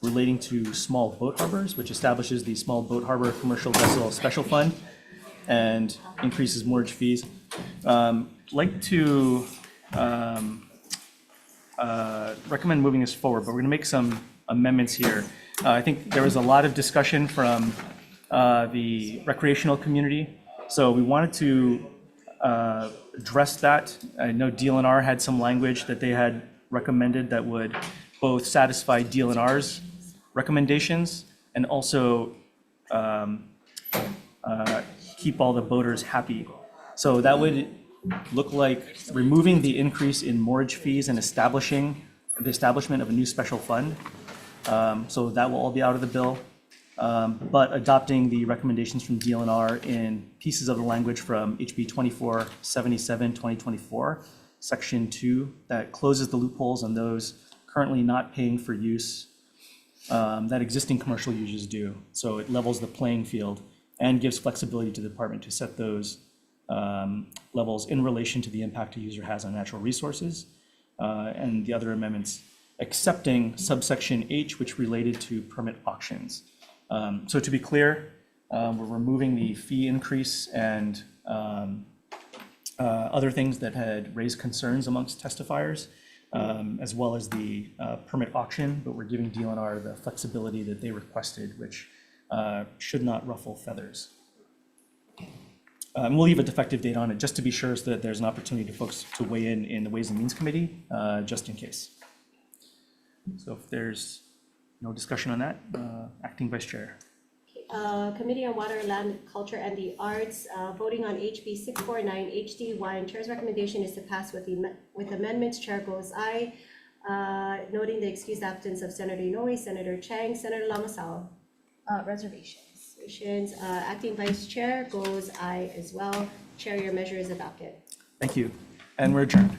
Relating to small boat harbors, which establishes the Small Boat Harbor Commercial Vessel Special Fund and increases mortgage fees. Like to recommend moving this forward, but we're going to make some amendments here. I think there was a lot of discussion from the recreational community, so we wanted to address that. I know DLNR had some language that they had recommended that would both satisfy DLNR's recommendations and also keep all the boaters happy. So that would look like removing the increase in mortgage fees and establishing the establishment of a new special fund. So that will all be out of the bill, but adopting the recommendations from DLNR in pieces of the language from HB 2477 2024, Section 2, that closes the loopholes on those currently not paying for use that existing commercial users do. So it levels the playing field and gives flexibility to the department to set those levels in relation to the impact a user has on natural resources, and the other amendments accepting subsection H, which related to permit auctions. So to be clear, we're removing the fee increase and other things that had raised concerns amongst testifiers, as well as the permit auction, but we're giving DLNR the flexibility that they requested, which should not ruffle feathers. We'll leave a defective date on it just to be sure so that there's an opportunity for folks to weigh in the Ways and Means Committee, just in case. So if there's no discussion on that, Acting Vice Chair. Committee on Water, Land, Culture, and the Arts, voting on HB 649 HD1. Chair's recommendation is to pass with amendments. Chair goes aye. Noting the excused absence of Senator Inoue, Senator Chang, Senator Lamasao. Reservations. Acting Vice Chair goes aye as well. Chair, your measure is adopted. Thank you, and we're adjourned.